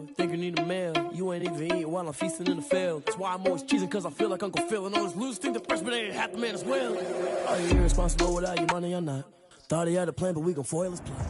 meal. Think you need a meal. You ain't even eat while I'm feasting in the field. That's why I'm always cheesing, cause I feel like Uncle Phil. And all this losers think the freshman ain't half the man as well. Are you irresponsible without your money or not? Thought he had a plan, but we gon' foil his plan.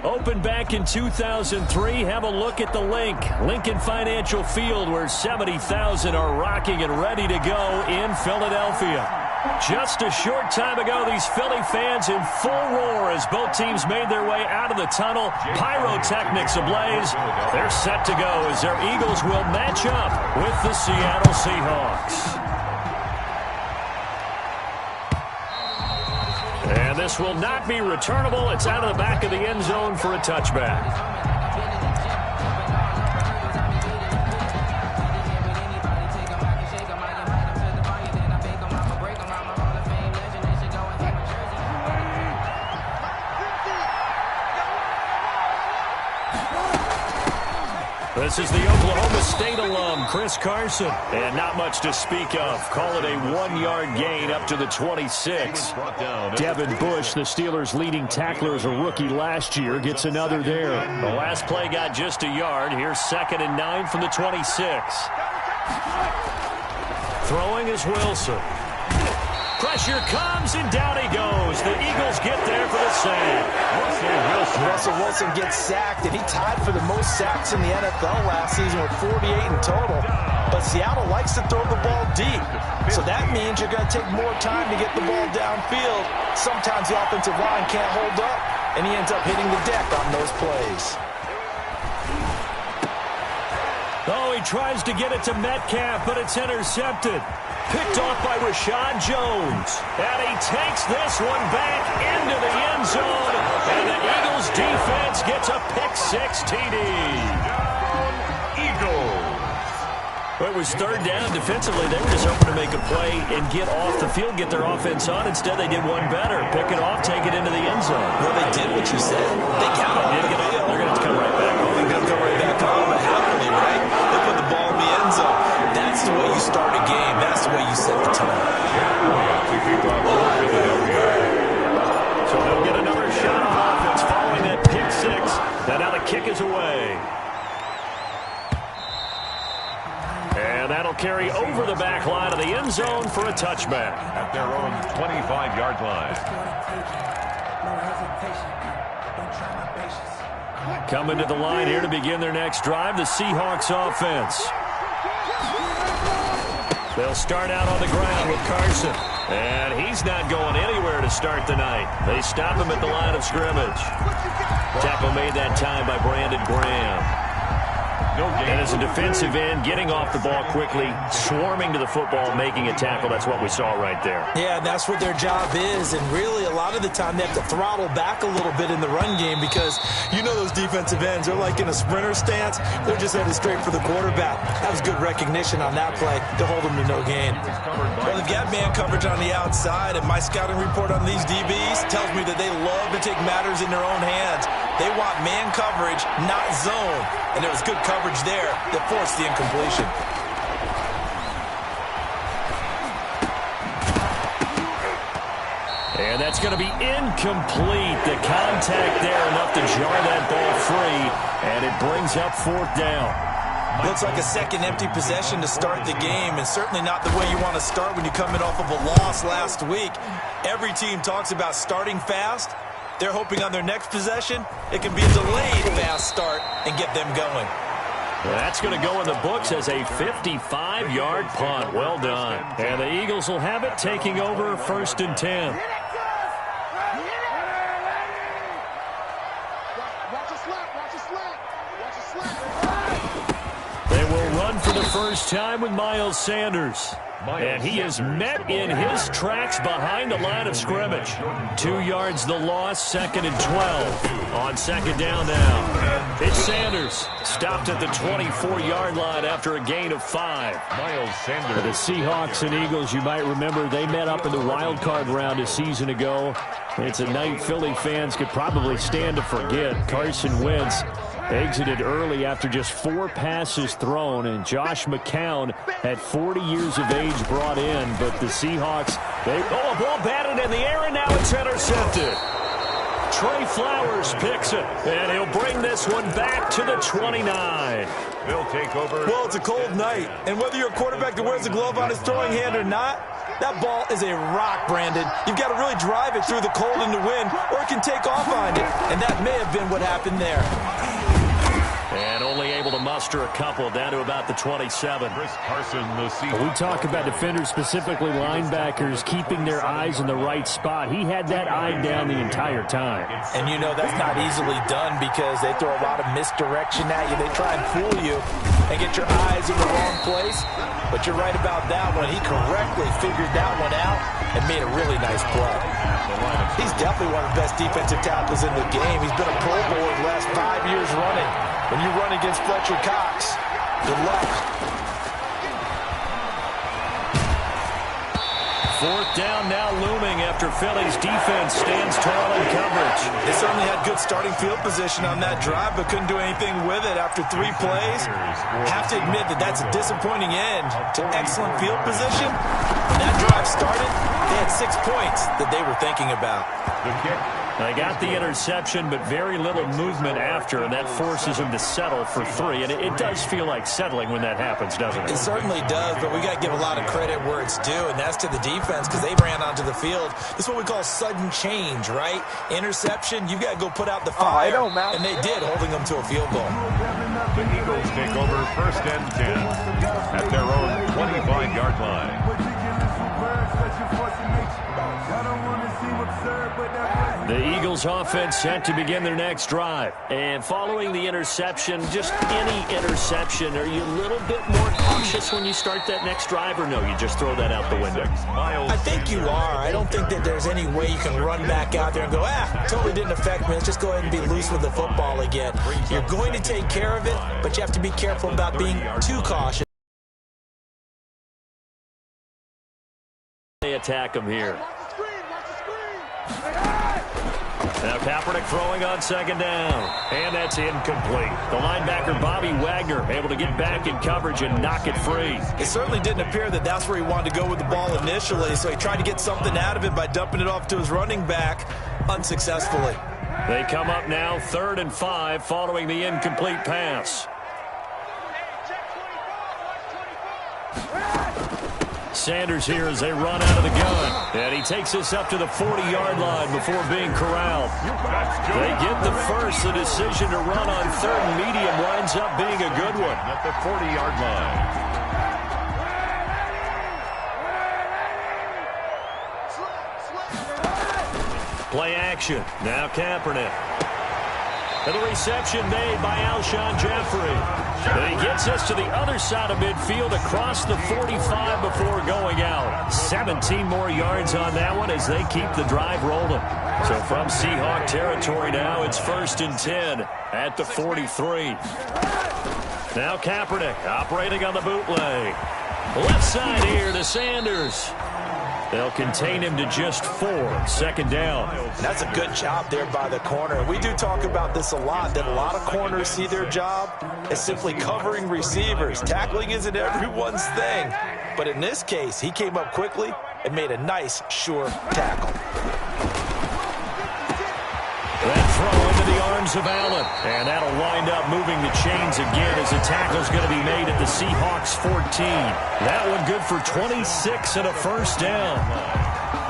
Opened back in 2003. Have a look at the link. Lincoln Financial Field, where 70,000 are rocking and ready to go in Philadelphia. Just a short time ago, these Philly fans in full roar as both teams made their way out of the tunnel. Pyrotechnics ablaze. They're set to go as their Eagles will match up with the Seattle Seahawks. And this will not be returnable. It's out of the back of the end zone for a touchback. This is the Oklahoma State alum, Chris Carson. And not much to speak of. Call it a 1-yard gain up to the 26. Devin Bush, the Steelers' leading tackler as a rookie last year, gets another there. The last play got just a yard. Here's 2nd and 9 from the 26. Throwing is Wilson. Pressure comes, and down he goes. The Eagles get there for the sack. Russell Wilson gets sacked, and he tied for the most sacks in the NFL last season with 48 in total. But Seattle likes to throw the ball deep, so that means you're going to take more time to get the ball downfield. Sometimes the offensive line can't hold up, and he ends up hitting the deck on those plays. Oh, he tries to get it to Metcalf, but it's intercepted. Picked off by Rashad Jones. And he takes this one back into the end zone. And the Eagles defense gets a pick-6 TD. Eagles. Well, it was 3rd down. Defensively, they were just hoping to make a play and get off the field, get their offense on. Instead, they did one better. Pick it off, take it into the end zone. Well, they did what you said. They got off the field. They're going to have to come right back on. They're going to come right back on, but happily, right? They put the ball in the end zone. That's the way you start a game. That's the way you set the tone. So they'll get another shot on offense following that pick-6. And now the kick is away. And that'll carry over the back line of the end zone for a touchback. At their own 25-yard line. Coming to the line here to begin their next drive, the Seahawks offense. They'll start out on the ground with Carson. And he's not going anywhere to start the night. They stop him at the line of scrimmage. Tackle made that time by Brandon Graham. And as a defensive end, getting off the ball quickly, swarming to the football, making a tackle. That's what we saw right there. Yeah, that's what their job is. And really, a lot of the time, they have to throttle back a little bit in the run game because you know those defensive ends, they're like in a sprinter stance. They're just headed straight for the quarterback. That was good recognition on that play to hold them to no gain. Well, they've got man coverage on the outside, and my scouting report on these DBs tells me that they love to take matters in their own hands. They want man coverage, not zone. And there was good coverage there that forced the incompletion. And that's going to be incomplete. The contact there enough to jar that ball free. And it brings up 4th down. Looks like a second empty possession to start the game, and certainly not the way you want to start when you're coming off of a loss last week. Every team talks about starting fast. They're hoping on their next possession, it can be a delayed fast start and get them going. That's going to go in the books as a 55-yard punt. Well done. And the Eagles will have it, taking over 1st and 10. They will run for the first time with Miles Sanders. And he is met in his tracks behind the line of scrimmage. 2 yards the loss, 2nd and 12. On 2nd down now. It's Sanders. Stopped at the 24-yard line after a gain of 5. Miles Sanders. The Seahawks and Eagles, you might remember, they met up in the wild card round a season ago. It's a night Philly fans could probably stand to forget. Carson Wentz exited early after just 4 passes thrown, and Josh McCown at 40 years of age brought in, but the Seahawks, a ball batted in the air, and now it's intercepted. Trey Flowers picks it, and he'll bring this one back to the 29. They'll take over. Well, it's a cold night, and whether you're a quarterback that wears a glove on his throwing hand or not, that ball is a rock, Brandon. You've got to really drive it through the cold and the wind, or it can take off on you, and that may have been what happened there. And only able to muster a couple down to about the 27. Chris Carson, the Seahawks. We talk about defenders, specifically linebackers, keeping their eyes in the right spot. He had that eye down the entire time. And you know that's not easily done because they throw a lot of misdirection at you. They try and fool you and get your eyes in the wrong place. But you're right about that one. He correctly figured that one out and made a really nice play. He's definitely one of the best defensive tackles in the game. He's been a Pro Bowler the last 5 years running. When you run against Fletcher Cox, good luck. Fourth down now looming after Philly's defense stands tall in coverage. They certainly had good starting field position on that drive, but couldn't do anything with it after 3 plays. Have to admit that that's a disappointing end to excellent field position. When that drive started, they had 6 points that they were thinking about. The kick. They got the interception, but very little movement after, and that forces them to settle for 3. And it does feel like settling when that happens, doesn't it? It certainly does, but we got to give a lot of credit where it's due, and that's to the defense because they ran onto the field. This is what we call sudden change, right? Interception, you got to go put out the fire, and they did, holding them to a field goal. The Eagles take over 1st and 10 at their own 25-yard line. The Eagles offense set to begin their next drive. And following the interception, just any interception, are you a little bit more cautious when you start that next drive, or no, you just throw that out the window? I think you are. I don't think that there's any way you can run back out there and go, totally didn't affect me. Let's just go ahead and be loose with the football again. You're going to take care of it, but you have to be careful about being too cautious. They attack him here. Now Kaepernick throwing on 2nd down. And that's incomplete. The linebacker, Bobby Wagner, able to get back in coverage and knock it free. It certainly didn't appear that that's where he wanted to go with the ball initially, so he tried to get something out of it by dumping it off to his running back unsuccessfully. They come up now 3rd and 5 following the incomplete pass. Sanders here as they run out of the gun. And he takes us up to the 40-yard line before being corralled. They get the first. The decision to run on 3rd and medium winds up being a good one. At the 40-yard line. Play action. Now Kaepernick. And the reception made by Alshon Jeffrey. And he gets us to the other side of midfield across the 45 before going out. 17 more yards on that one as they keep the drive rolling. So from Seahawk territory now, it's 1st and 10 at the 43. Now Kaepernick operating on the bootleg. Left side here to Sanders. They'll contain him to just 4. 2nd down. And that's a good job there by the corner. We do talk about this a lot, that a lot of corners see their job as simply covering receivers. Tackling isn't everyone's thing. But in this case, he came up quickly and made a nice, sure tackle. That throw into the arms of Allen. And that'll wind up moving the chains again as the tackle's going to be made at the Seahawks 14. That one good for 26 and a 1st down.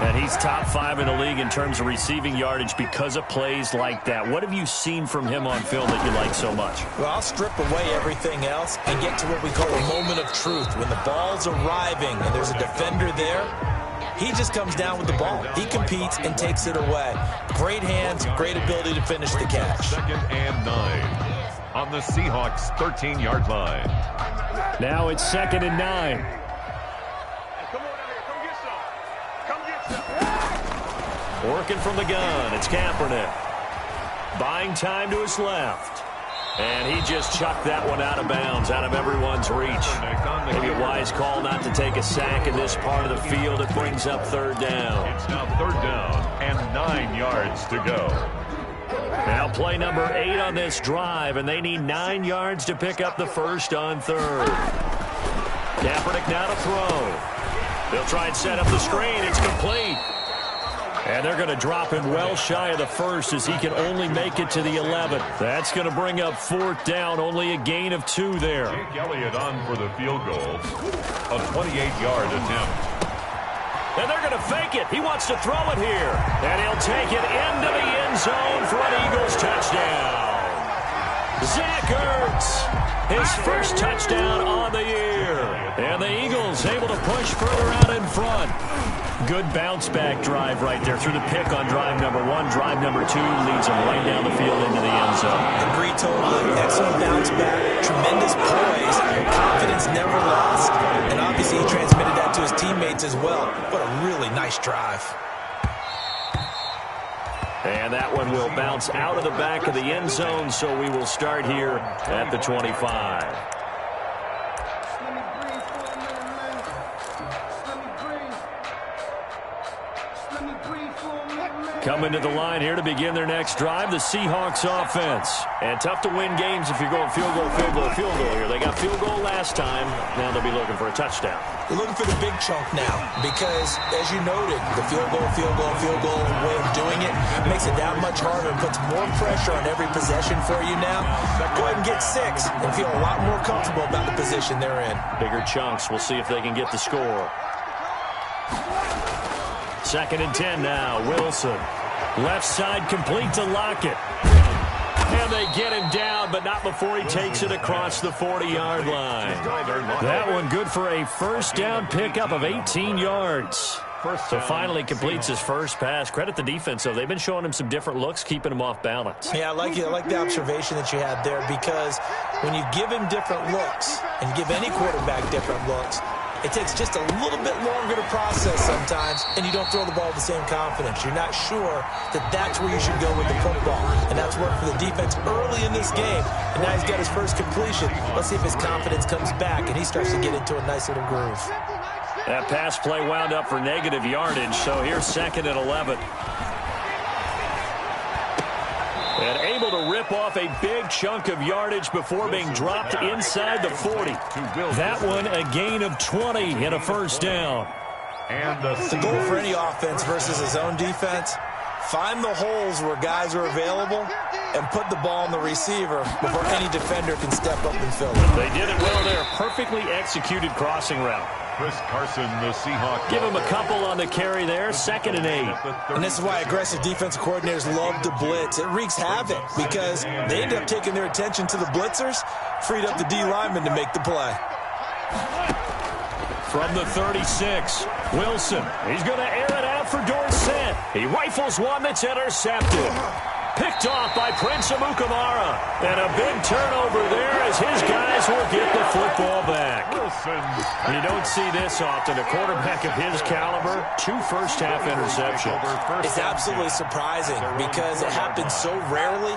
And he's top 5 in the league in terms of receiving yardage because of plays like that. What have you seen from him on film that you like so much? Well, I'll strip away everything else and get to what we call a moment of truth. When the ball's arriving and there's a defender there, he just comes down with the ball. He competes and takes it away. Great hands, great ability to finish the catch. 2nd and 9 on the Seahawks 13-yard line. Now it's 2nd and 9. Working from the gun, it's Kaepernick. Buying time to his left. And he just chucked that one out of bounds, out of everyone's reach. Maybe a wise call not to take a sack in this part of the field. It brings up 3rd down. It's now 3rd down and 9 yards to go. Now play number 8 on this drive, and they need 9 yards to pick up the 1st on 3rd. Kaepernick now to throw. They'll try and set up the screen. It's complete. And they're going to drop him well shy of the first as he can only make it to the 11. That's going to bring up 4th down, only a gain of 2 there. Jake Elliott on for the field goal, a 28-yard attempt. And they're going to fake it. He wants to throw it here. And he'll take it into the end zone for an Eagles touchdown. Zach Ertz, his first touchdown on the year. And the Eagles able to push further out in front. Good bounce-back drive right there through the pick on drive number 1. Drive number 2 leads him right down the field into the end zone. Agree totally. Excellent bounce-back, tremendous poise, confidence never lost, and obviously he transmitted that to his teammates as well. What a really nice drive. And that one will bounce out of the back of the end zone, so we will start here at the 25. Coming to the line here to begin their next drive, the Seahawks offense. And tough to win games if you're going field goal, field goal, field goal here. They got field goal last time. Now they'll be looking for a touchdown. They're looking for the big chunk now because, as you noted, the field goal way of doing it makes it that much harder and puts more pressure on every possession for you now. Go ahead and get 6 and feel a lot more comfortable about the position they're in. Bigger chunks. We'll see if they can get the score. 2nd and 10 now. Wilson. Left side complete to Lockett. And they get him down, but not before he takes it across the 40-yard line. That one good for a first down pickup of 18 yards. So finally completes his first pass. Credit the defense, though. They've been showing him some different looks, keeping him off balance. Yeah, I like the observation that you had there because when you give him different looks and give any quarterback different looks, it takes just a little bit longer to process sometimes, and you don't throw the ball with the same confidence. You're not sure that that's where you should go with the football, and that's worked for the defense early in this game, and now he's got his first completion. Let's see if his confidence comes back, and he starts to get into a nice little groove. That pass play wound up for negative yardage, so here's 2nd and 11. And able to rip off a big chunk of yardage before being dropped inside the 40. That one a gain of 20 and a first down. And the goal for any offense versus his own defense, find the holes where guys are available and put the ball on the receiver before any defender can step up and fill it. They did it well there. Perfectly executed crossing route. Chris Carson, the Seahawks. Give him a couple on the carry there. 2nd and 8. And this is why aggressive defensive coordinators love to blitz. It wreaks havoc because they end up taking their attention to the blitzers, freed up the D lineman to make the play. From the 36, Wilson. He's going to air it out for Dorsett. He rifles one that's intercepted. Picked off by Prince Amukamara. And a big turnover there as his guys will get the football back. You don't see this often. A quarterback of his caliber, 2 first-half interceptions. It's absolutely surprising because it happens so rarely.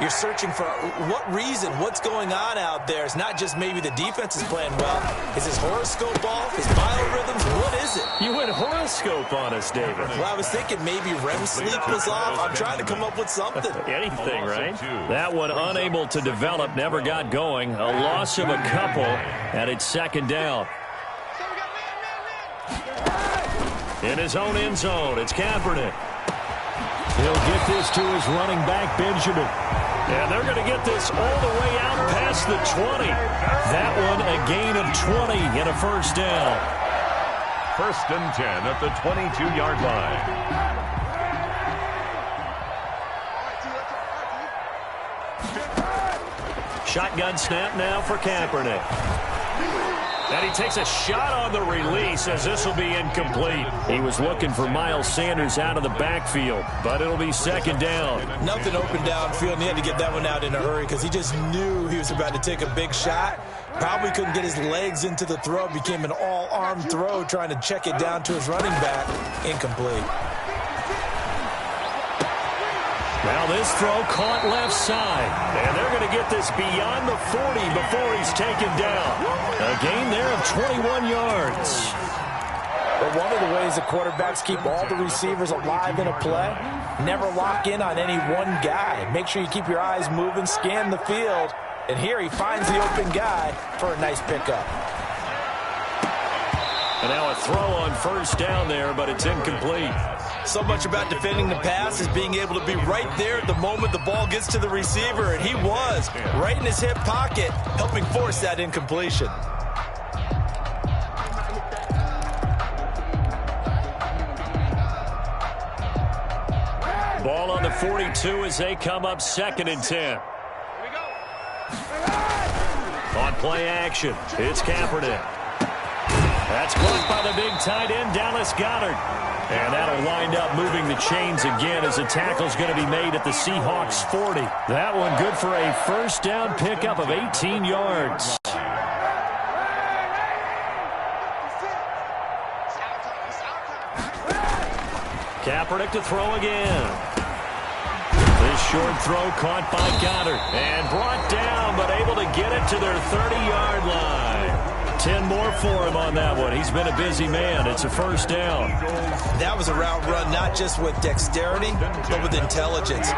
You're searching for what reason, what's going on out there. It's not just maybe the defense is playing well. Is his horoscope off? His biorhythms? What is it? You went horoscope on us, David. Well, I was thinking maybe REM sleep was off. I'm trying to come up with something. Anything, right? That one unable to develop, never got going. A loss of a couple, and it's 2nd down. In his own end zone, it's Kaepernick. He'll get this to his running back, Benjamin. And they're going to get this all the way out past the 20. That one a gain of 20 and a first down. 1st and 10 at the 22-yard line. Shotgun snap now for Kaepernick. And he takes a shot on the release as this will be incomplete. He was looking for Miles Sanders out of the backfield, but it'll be 2nd down. Nothing open downfield, and he had to get that one out in a hurry because he just knew he was about to take a big shot. Probably couldn't get his legs into the throw. Became an all-arm throw trying to check it down to his running back. Incomplete. Now this throw caught left side. And they're going to get this beyond the 40 before he's taken down. A gain there of 21 yards. But one of the ways the quarterbacks keep all the receivers alive in a play, never lock in on any one guy. Make sure you keep your eyes moving, scan the field. And here he finds the open guy for a nice pickup. And now a throw on first down there, but it's incomplete. So much about defending the pass is being able to be right there at the moment the ball gets to the receiver, and he was right in his hip pocket, helping force that incompletion. Ball on the 42 as they come up 2nd and 10. On play action, it's Kaepernick. That's blocked by the big tight end, Dallas Goedert. And that'll wind up moving the chains again as the tackle's going to be made at the Seahawks 40. That one good for a first down pickup of 18 yards. Kaepernick to throw again. This short throw caught by Goedert and brought down, but able to get it to their 30-yard line. 10 more for him on that one. He's been a busy man. It's a first down. That was a route run not just with dexterity, but with intelligence.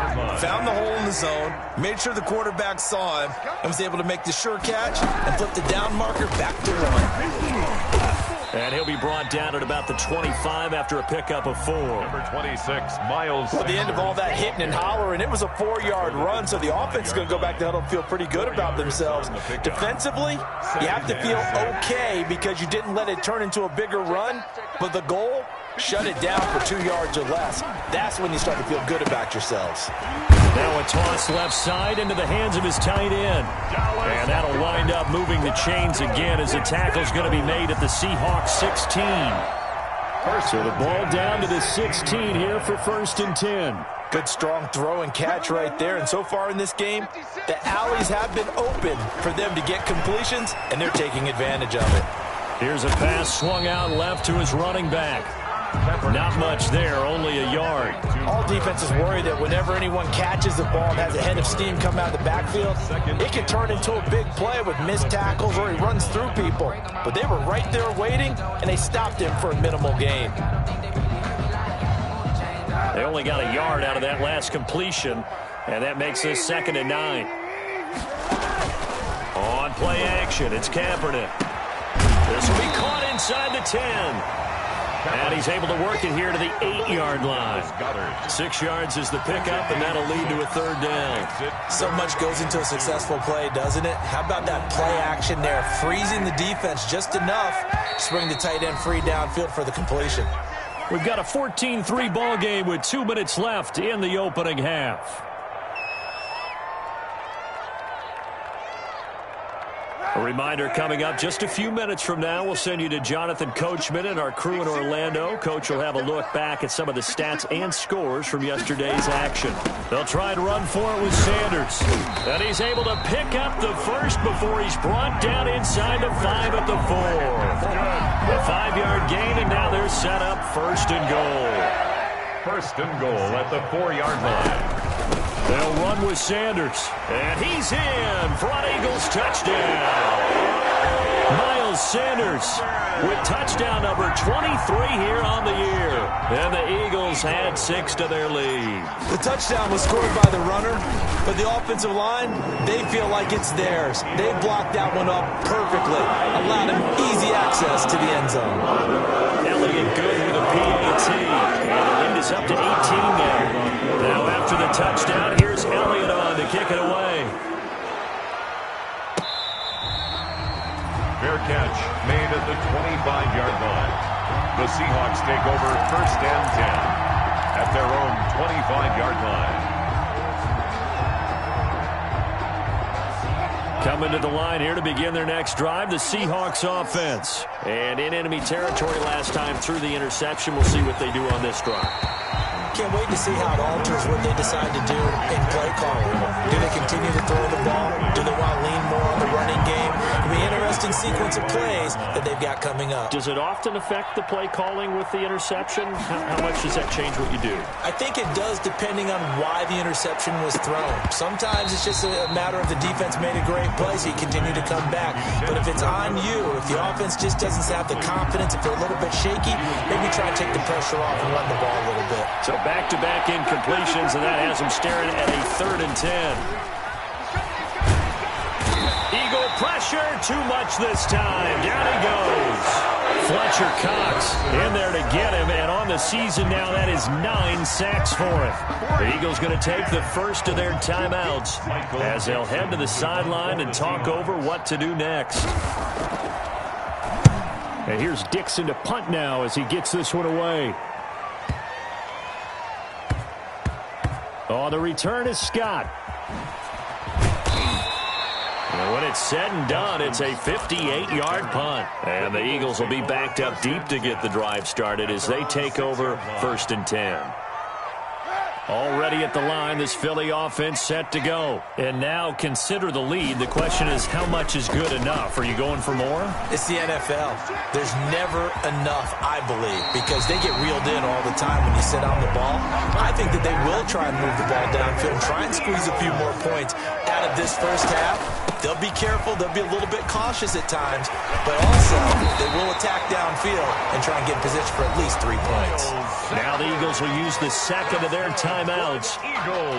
Found the hole in the zone, made sure the quarterback saw him, and was able to make the sure catch and flip the down marker back to 1. And he'll be brought down at about the 25 after a pickup of 4. Number 26, Miles. At the end of all that hitting and hollering, it was a 4-yard run, so the offense is going to go back to huddle and feel pretty good about themselves. Defensively, you have to feel okay because you didn't let it turn into a bigger run, but the goal, shut it down for 2 yards or less. That's when you start to feel good about yourselves. Now a toss left side into the hands of his tight end. And that'll wind up moving the chains again as the tackle's going to be made at the Seahawks 16. So the ball down to the 16 here for 1st and 10. Good strong throw and catch right there. And so far in this game, the alleys have been open for them to get completions, and they're taking advantage of it. Here's a pass swung out left to his running back. Not much there, only a yard. All defenses worry that whenever anyone catches the ball and has a head of steam come out of the backfield, it can turn into a big play with missed tackles or he runs through people. But they were right there waiting, and they stopped him for a minimal gain. They only got a yard out of that last completion, and that makes this 2nd and 9. On play action, it's Kaepernick. This will be caught inside the 10. And he's able to work it here to the 8-yard line. 6 yards is the pickup, and that'll lead to a 3rd down. So much goes into a successful play, doesn't it? How about that play action there, freezing the defense just enough to bring the tight end free downfield for the completion. We've got a 14-3 ball game with 2 minutes left in the opening half. A reminder coming up just a few minutes from now, we'll send you to Jonathan Coachman and our crew in Orlando. Coach will have a look back at some of the stats and scores from yesterday's action. They'll try and run for it with Sanders. And he's able to pick up the first before he's brought down inside the 5 at the 4. A 5-yard gain, and now they're set up 1st and goal. 1st and goal at the 4-yard line. They'll run with Sanders, and he's in for an Eagles touchdown. Miles Sanders with touchdown number 23 here on the year. And the Eagles had 6 to their lead. The touchdown was scored by the runner, but the offensive line, they feel like it's theirs. They blocked that one up perfectly, allowed him easy access to the end zone. Elliott good with a PAT, and the lead is up to 18 now. Now after the touchdown, here's Elliott on to kick it away. Fair catch made at the 25-yard line. The Seahawks take over 1st and 10 at their own 25-yard line. Coming to the line here to begin their next drive, the Seahawks offense. And in enemy territory last time through the interception. We'll see what they do on this drive. Can't wait to see how it alters what they decide to do in play calling. Do they continue to throw the ball? Do they want to lean more on the running game? It'll be an interesting sequence of plays that they've got coming up. Does it often affect the play calling with the interception? How much does that change what you do? I think it does depending on why the interception was thrown. Sometimes it's just a matter of the defense made a great play, so you continue to come back. But if it's on you, if the offense just doesn't have the confidence, if they're a little bit shaky, maybe try and take the pressure off and run the ball a little bit. So back-to-back incompletions, and that has them staring at a 3rd and 10. Eagle pressure, too much this time. Down he goes. Fletcher Cox in there to get him, and on the season now, that is 9 sacks for him. The Eagles going to take the first of their timeouts as they'll head to the sideline and talk over what to do next. And here's Dixon to punt now as he gets this one away. Oh, the return is Scott. And when it's said and done, it's a 58-yard punt. And the Eagles will be backed up deep to get the drive started as they take over 1st and 10. Already at the line, this Philly offense set to go. And now consider the lead. The question is, how much is good enough? Are you going for more? It's the NFL. There's never enough, I believe, because they get reeled in all the time when you sit on the ball. I think that they will try and move the ball downfield and try and squeeze a few more points out of this first half. They'll be careful. They'll be a little bit cautious at times, but also they will attack downfield and try and get in position for at least 3 points. Now the Eagles will use the second of their timeouts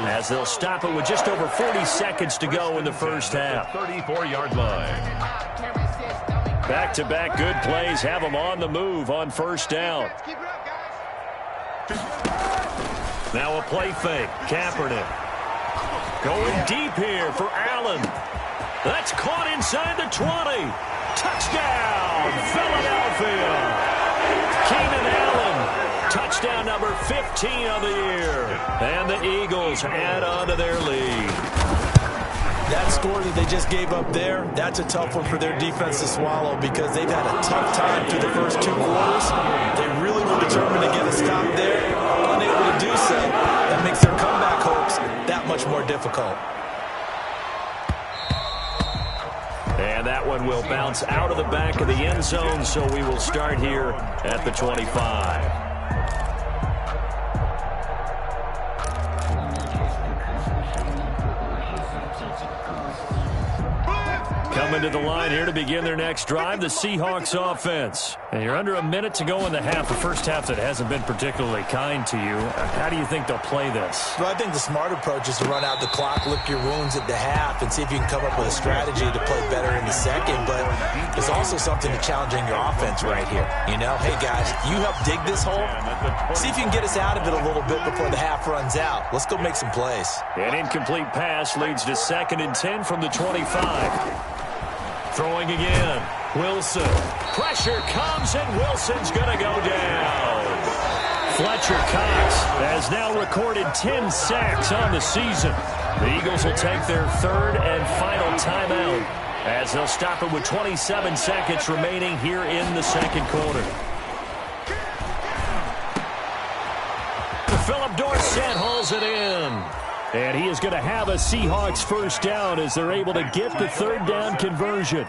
as they'll stop it with just over 40 seconds to go in the first half. 34-yard line. Back-to-back good plays have them on the move on first down. Now a play fake. Kaepernick going deep here for Allen. That's caught inside the 20. Touchdown, Philadelphia. Keenan Allen, touchdown number 15 of the year. And the Eagles add on to their lead. That score that they just gave up there, that's a tough one for their defense to swallow because they've had a tough time through the first 2 quarters. They really were determined to get a stop there. Unable to do so, that makes their comeback hopes that much more difficult. And that one will bounce out of the back of the end zone, so we will start here at the 25. Coming to the line here to begin their next drive, the Seahawks offense. And you're under a minute to go in the half, the first half that hasn't been particularly kind to you. How do you think they'll play this? Well, I think the smart approach is to run out the clock, lick your wounds at the half, and see if you can come up with a strategy to play better in the second. But there's also something to challenging your offense right here. You know, hey, guys, you help dig this hole. See if you can get us out of it a little bit before the half runs out. Let's go make some plays. An incomplete pass leads to 2nd and 10 from the 25. Throwing again. Wilson. Pressure comes, and Wilson's going to go down. Fletcher Cox has now recorded 10 sacks on the season. The Eagles will take their 3rd and final timeout as they'll stop it with 27 seconds remaining here in the second quarter. Philip Dorsett hauls it in. And he is going to have a Seahawks first down as they're able to get the 3rd down conversion.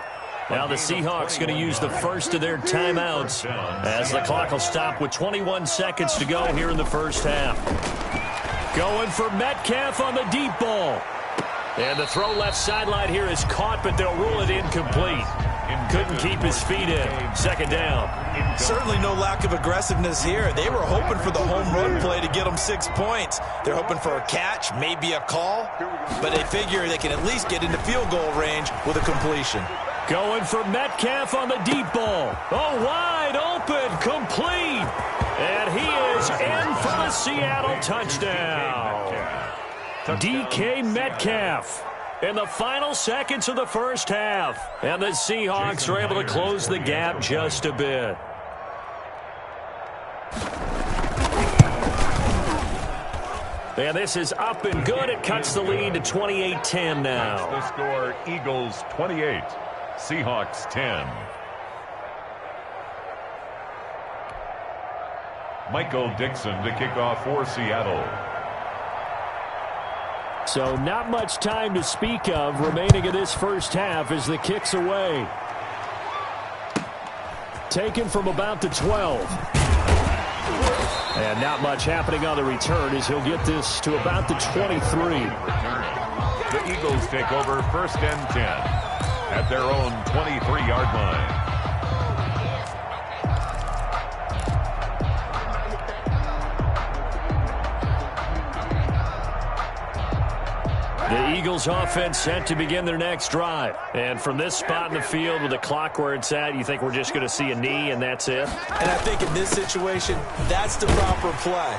Now the Seahawks going to use the first of their timeouts as the clock will stop with 21 seconds to go here in the first half. Going for Metcalf on the deep ball. And the throw left sideline here is caught, but they'll rule it incomplete. Couldn't keep his feet in. 2nd down. Certainly no lack of aggressiveness here. They were hoping for the home run play to get them 6 points. They're hoping for a catch, maybe a call, but they figure they can at least get into field goal range with a completion. Going for Metcalf on the deep ball. Oh, wide open, complete. And he is in for the Seattle touchdown. DK Metcalf in the final seconds of the first half. And the Seahawks are able to close the gap just a bit. And this is up and good. It cuts the lead to 28-10 now. The score, Eagles 28, Seahawks 10. Michael Dixon to kick off for Seattle. So not much time to speak of remaining in this first half as the kick's away. Taken from about the 12. And not much happening on the return as he'll get this to about the 23. The Eagles take over 1st and 10 at their own 23-yard line. The Eagles offense set to begin their next drive. And from this spot in the field with the clock where it's at, you think we're just going to see a knee and that's it? And I think in this situation, that's the proper play.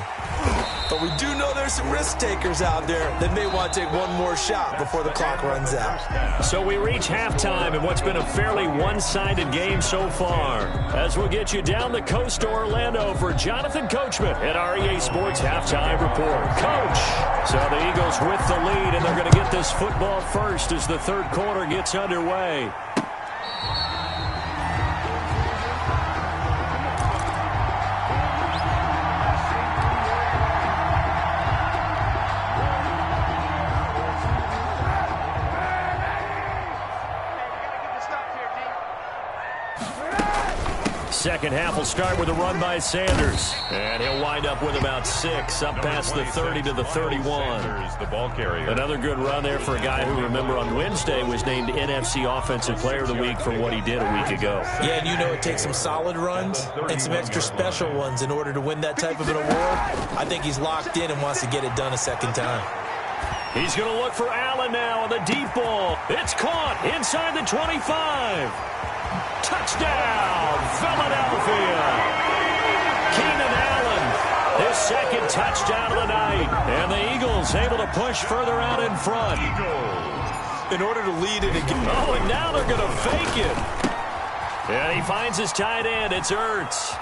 But we do know there's some risk takers out there that may want to take one more shot before the clock runs out. So we reach halftime in what's been a fairly one-sided game so far. As we'll get you down the coast to Orlando for Jonathan Coachman at our EA Sports Halftime Report. Coach! So the Eagles with the lead, and they're going to get this football first as the third quarter gets underway. Second half will start with a run by Sanders. And he'll wind up with about 6, up past the 30 to the 31. The ball carrier. Another good run there for a guy who, remember, on Wednesday was named NFC Offensive Player of the Week for what he did a week ago. Yeah, and you know it takes some solid runs and some extra special ones in order to win that type of an award. I think he's locked in and wants to get it done a second time. He's going to look for Allen now on the deep ball. It's caught inside the 25. Touchdown, Philadelphia. Keenan Allen, his second touchdown of the night. And the Eagles able to push further out in front. In order to lead it again. Oh, and now they're going to fake it. And he finds his tight end. It's Ertz.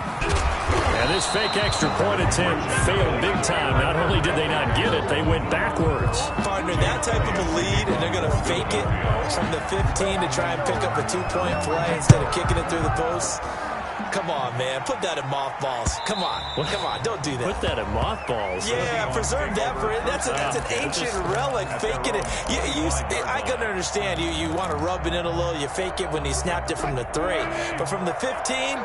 And this fake extra point attempt failed big time. Not only did they not get it, they went backwards. Partner, that type of a lead, and they're going to fake it from the 15 to try and pick up a 2-point play instead of kicking it through the post. Come on, man. Put that in mothballs. Come on. Come on. Don't do that. Put that in mothballs. Yeah, preserve that for it. That's an ancient relic. Faking it. I can understand. You want to rub it in a little. You fake it when you snapped it from the 3. But from the 15,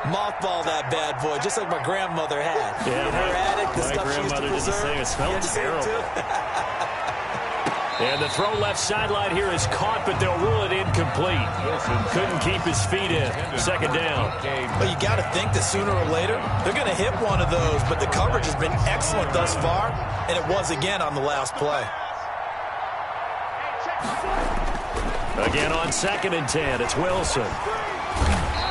mothball that bad boy, just like my grandmother had. Yeah, in her attic, the my stuff she used to grandmother did the preserve. same. It smelled terrible. And the throw left sideline here is caught, but they'll rule it incomplete. Couldn't keep his feet in. Second down. But you got to think that sooner or later, they're going to hit one of those. But the coverage has been excellent thus far, and it was again on the last play. Again on 2nd and 10, it's Wilson.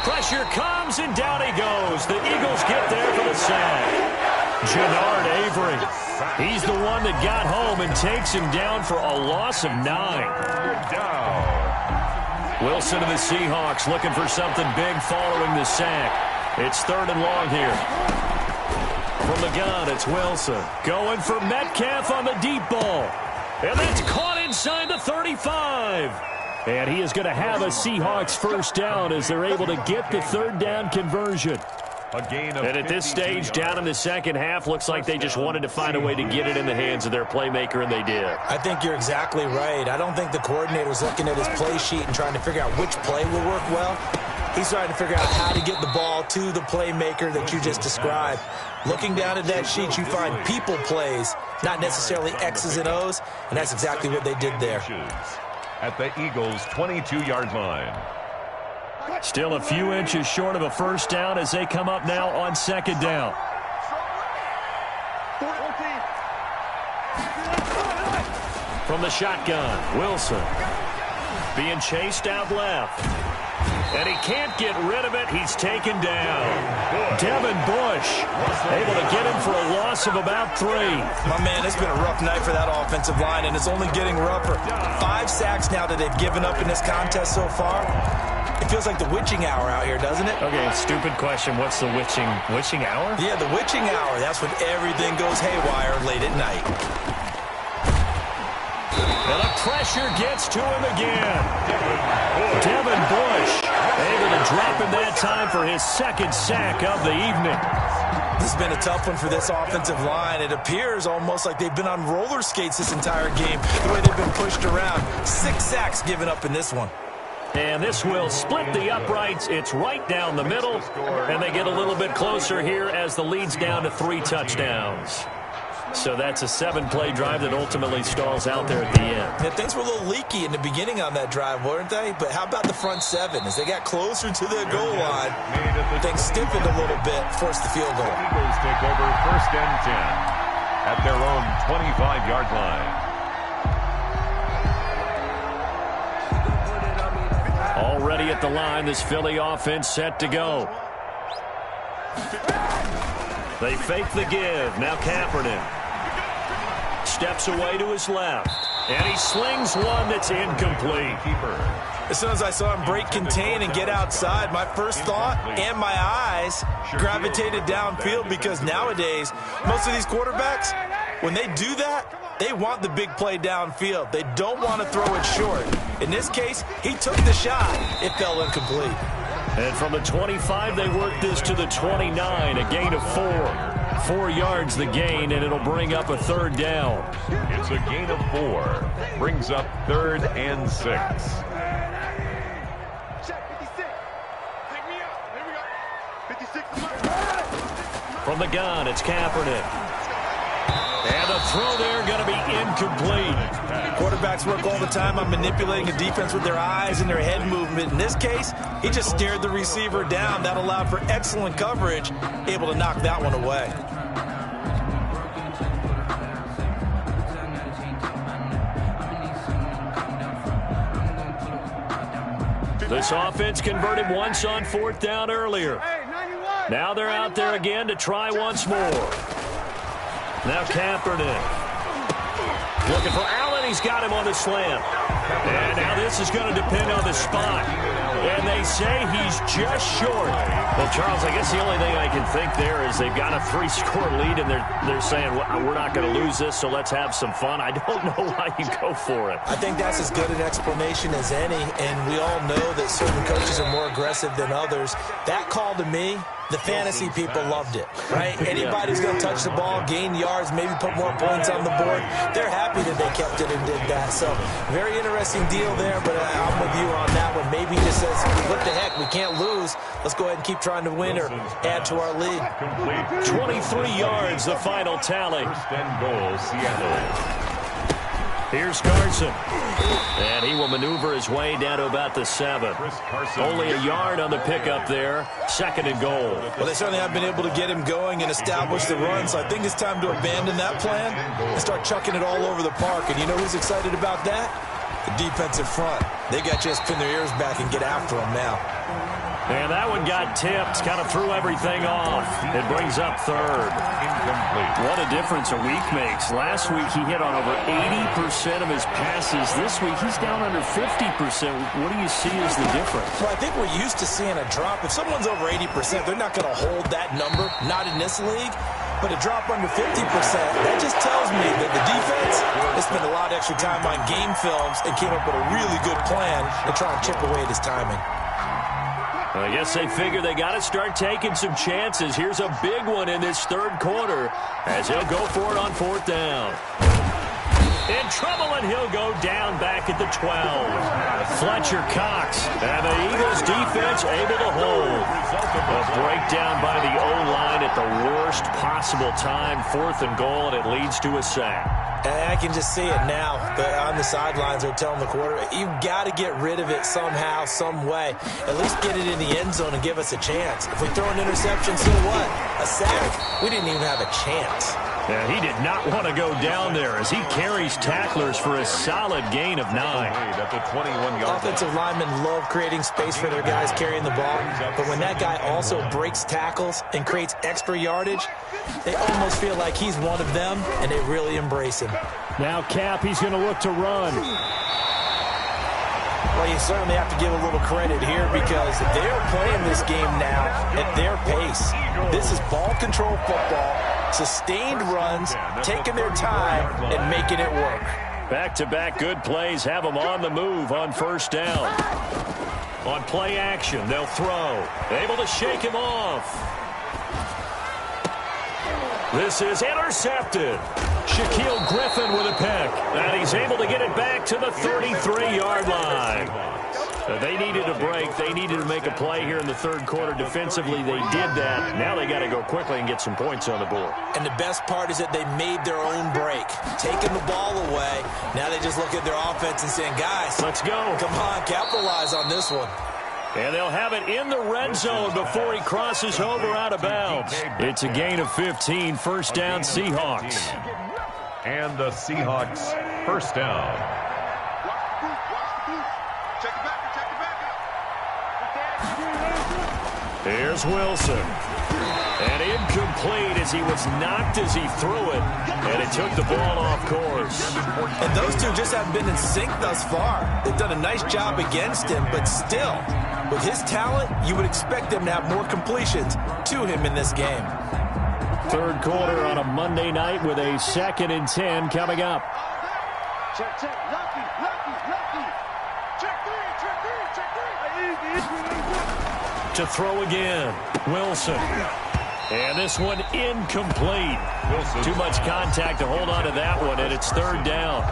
Pressure comes, and down he goes. The Eagles get there for the sack. Jannard Avery. He's the one that got home and takes him down for a loss of 9. Wilson of the Seahawks looking for something big following the sack. It's 3rd and long here. From the gun, it's Wilson. Going for Metcalf on the deep ball. And that's caught inside the 35. And he is going to have a Seahawks first down as they're able to get the 3rd down conversion. And at this stage, down in the second half, looks like they just wanted to find a way to get it in the hands of their playmaker, and they did. I think you're exactly right. I don't think the coordinator's looking at his play sheet and trying to figure out which play will work well. He's trying to figure out how to get the ball to the playmaker that you just described. Looking down at that sheet, you find people plays, not necessarily X's and O's, and that's exactly what they did there. At the Eagles' 22-yard line. Still a few inches short of a first down as they come up now on 2nd down. From the shotgun, Wilson being chased out left. And he can't get rid of it. He's taken down. Devin Bush able to get him for a loss of about 3. My man, it's been a rough night for that offensive line, and it's only getting rougher. 5 sacks now that they've given up in this contest so far. It feels like the witching hour out here, doesn't it? Okay, stupid question. What's the witching hour? Yeah, the witching hour. That's when everything goes haywire late at night. And the pressure gets to him again. Devin Bush able to drop him that time for his 2nd sack of the evening. This has been a tough one for this offensive line. It appears almost like they've been on roller skates this entire game, the way they've been pushed around. 6 sacks given up in this one. And this will split the uprights. It's right down the middle. And they get a little bit closer here as the lead's down to 3 touchdowns. So that's a 7-play drive that ultimately stalls out there at the end. Yeah, things were a little leaky in the beginning on that drive, weren't they? But how about the front 7? As they got closer to the goal line, things stiffened a little bit, forced the field goal. The Eagles take over 1st and 10 at their own 25-yard line. ready at the line. This Philly offense set to go. They fake the give. Now Kaepernick steps away to his left. And he slings one that's incomplete. As soon as I saw him break contain and get outside, my first thought and my eyes gravitated downfield, because nowadays, most of these quarterbacks, when they do that, they want the big play downfield. They don't want to throw it short. In this case, he took the shot. It fell incomplete. And from the 25, they work this to the 29, a gain of 4. 4 yards the gain, and it'll bring up a third down. It's a gain of 4. Brings up 3rd and 6. From the gun, it's Kaepernick. And the throw there going to be incomplete. Quarterbacks work all the time on manipulating a defense with their eyes and their head movement. In this case, he just stared the receiver down. That allowed for excellent coverage, able to knock that one away. This offense converted once on 4th down earlier. Now they're out there again to try once more. Now Kaepernick looking for Allen. He's got him on the slant. And now this is going to depend on the spot. And they say he's just short. Well, Charles, I guess the only thing I can think there is they've got a 3-score lead, and they're saying, well, we're not going to lose this, so let's have some fun. I don't know why you go for it. I think that's as good an explanation as any, and we all know that certain coaches are more aggressive than others. That call to me, the fantasy people loved it, right? Anybody's going to touch the ball, gain yards, maybe put more points on the board. They're happy that they kept it and did that. So very interesting deal there, but I'm with you on that one. Maybe he just says, what the heck, we can't lose. Let's go ahead and keep trying to win or add to our lead. 23 yards, the final tally. 1st and goal, Seattle. Here's Carson. And he will maneuver his way down to about the 7. Only a yard on the pickup there. 2nd and goal. Well, they certainly have been able to get him going and establish the run, so I think it's time to abandon that plan and start chucking it all over the park. And you know who's excited about that? The defensive front. They got to just pin their ears back and get after him now. And that one got tipped, kind of threw everything off. It brings up 3rd. Incomplete. What a difference a week makes. Last week he hit on over 80% of his passes. This week he's down under 50%. What do you see as the difference? Well, I think we're used to seeing a drop. If someone's over 80%, they're not going to hold that number, not in this league. But a drop under 50%, that just tells me that the defense has spent a lot of extra time on game films and came up with a really good plan to try and chip away at his timing. I guess they figure they got to start taking some chances. Here's a big one in this 3rd quarter as he'll go for it on 4th down. In trouble, and he'll go down back at the 12. Fletcher Cox, and the Eagles defense able to hold. A breakdown by the O-line at the worst possible time. 4th and goal, and it leads to a sack. And I can just see it now. On the sidelines, they're telling the quarterback, you've got to get rid of it somehow, some way. At least get it in the end zone and give us a chance. If we throw an interception, so what? A sack? We didn't even have a chance. Yeah, he did not want to go down there as he carries tacklers for a solid gain of 9. At the 21-yard Offensive linemen love creating space for their guys carrying the ball, but when that guy also breaks tackles and creates extra yardage, they almost feel like he's one of them, and they really embrace him. Now Cap, he's going to look to run. Well, you certainly have to give a little credit here because they're playing this game now at their pace. This is ball control football, sustained runs, taking their time and making it work. Back-to-back good plays have them on the move on 1st down. On play action, they'll throw. Able to shake him off. This is intercepted. Shaquille Griffin with a pick. And he's able to get it back to the 33-yard line. They needed a break. They needed to make a play here in the 3rd quarter. Defensively, they did that. Now they got to go quickly and get some points on the board. And the best part is that they made their own break. Taking the ball away. Now they just look at their offense and saying, guys, let's go. Come on, capitalize on this one. And they'll have it in the red zone before he crosses over out of bounds. It's a gain of 15, 1st down Seahawks. And the Seahawks 1st down. Here's Wilson. And incomplete as he was knocked as he threw it. And it took the ball off course. And those two just haven't been in sync thus far. They've done a nice job against him, but still, with his talent, you would expect them to have more completions to him in this game. Third quarter on a Monday night with a 2nd and 10 coming up. Check, check, lucky, lucky, lucky. Check three. To throw again, Wilson. And this one incomplete. Wilson. Too much contact to hold on to that one, and it's 3rd down.